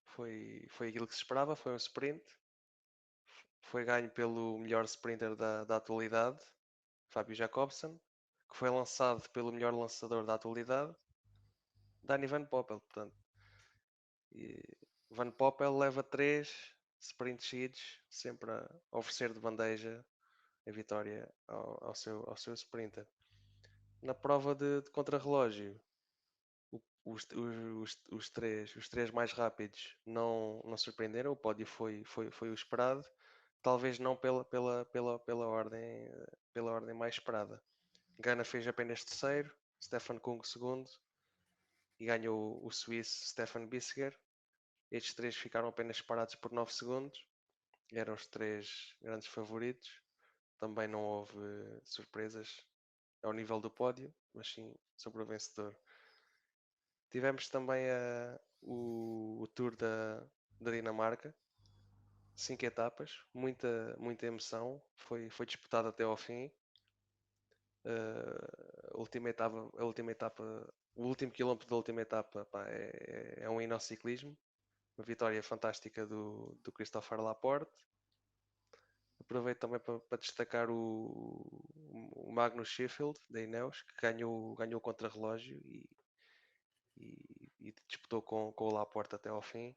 foi aquilo que se esperava, foi um sprint, foi ganho pelo melhor sprinter da atualidade, Fábio Jacobsen, que foi lançado pelo melhor lançador da atualidade, Dani Van Poppel, portanto. E Van Poppel leva 3 sprints seguidos, sempre a oferecer de bandeja a vitória ao seu sprinter. Na prova de contrarrelógio, os três mais rápidos não surpreenderam, o pódio foi o esperado, talvez não pela ordem mais esperada. Gana fez apenas terceiro, Stefan Kung segundo e ganhou o suíço Stefan Bissiger. Estes três ficaram apenas separados por 9 segundos, eram os três grandes favoritos. Também não houve surpresas ao nível do pódio, mas sim sobre o vencedor. Tivemos também o Tour da Dinamarca, 5 etapas, muita emoção, foi disputado até ao fim. A última etapa, o último quilómetro da última etapa, pá, é um hino ao ciclismo, uma vitória fantástica do Christopher Laporte. Aproveito também para destacar o Magnus Sheffield da Ineos, que ganhou o contrarrelógio e disputou com o Laporte até ao fim.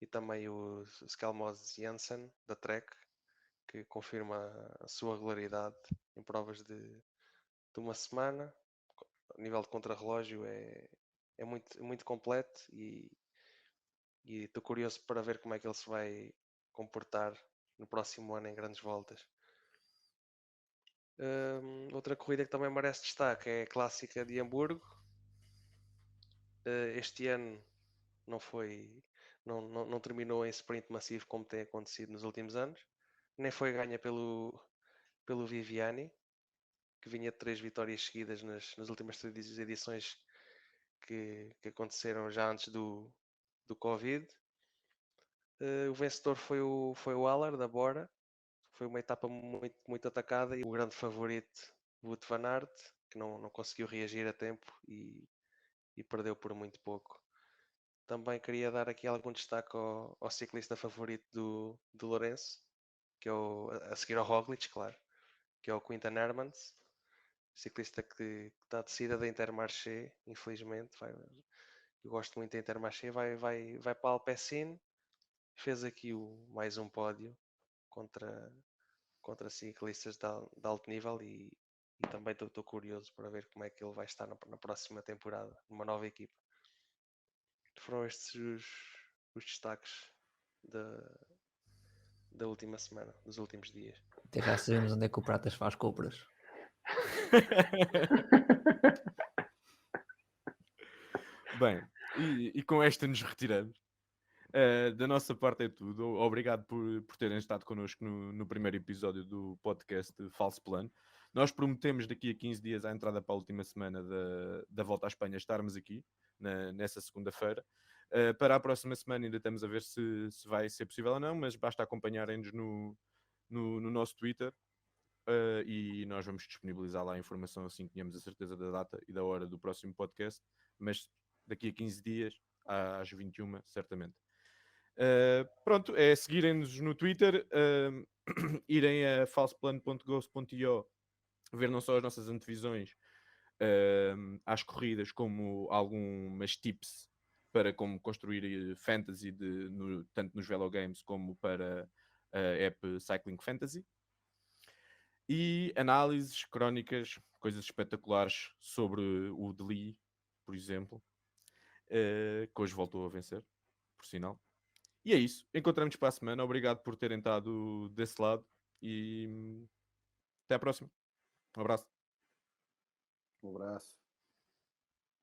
E também o Skelmos Jensen da Trek, que confirma a sua regularidade em provas de uma semana. A nível de contrarrelógio é muito completo e estou curioso para ver como é que ele se vai comportar no próximo ano em grandes voltas. Outra corrida que também merece destaque é a Clássica de Hamburgo. Este ano não terminou em sprint massivo como tem acontecido nos últimos anos, nem foi ganha pelo Viviani, que vinha de 3 vitórias seguidas nas últimas 3 edições que aconteceram já antes do Covid. O vencedor foi o Aller da Bora. Foi uma etapa muito atacada e o grande favorito, Wout van Aert, que não conseguiu reagir a tempo e perdeu por muito pouco. também queria dar aqui algum destaque ao ciclista favorito do Lourenço, que é a seguir ao Roglic, claro, que é o Quinten Hermans, ciclista que está de saída da Intermarché, infelizmente. Eu gosto muito da Intermarché, vai para a Alpecin, fez aqui mais um pódio contra ciclistas de alto nível e também estou curioso para ver como é que ele vai estar na próxima temporada, numa nova equipa. Foram estes os destaques da última semana, dos últimos dias. Até já sabemos onde é que o Pratas faz compras. Bem, e com esta nos retiramos. Da nossa parte é tudo. Obrigado por terem estado connosco no primeiro episódio do podcast Falso Plano. Nós prometemos daqui a 15 dias, à entrada para a última semana da Volta à Espanha, estarmos aqui nessa segunda-feira. Para a próxima semana ainda estamos a ver se vai ser possível ou não, mas basta acompanharem-nos no nosso Twitter. E nós vamos disponibilizar lá a informação assim que tenhamos a certeza da data e da hora do próximo podcast, mas daqui a 15 dias, às 21, certamente. Pronto, é seguirem-nos no Twitter, irem a falsoplano.ghost.io, ver não só as nossas antevisões às corridas, como algumas tips para como construir fantasy, tanto nos Velogames como para a app Cycling Fantasy. E análises, crónicas, coisas espetaculares sobre o Deli, por exemplo, que hoje voltou a vencer, por sinal. E é isso. Encontramos para a semana. Obrigado por terem estado desse lado e até à próxima. Um abraço. Um abraço.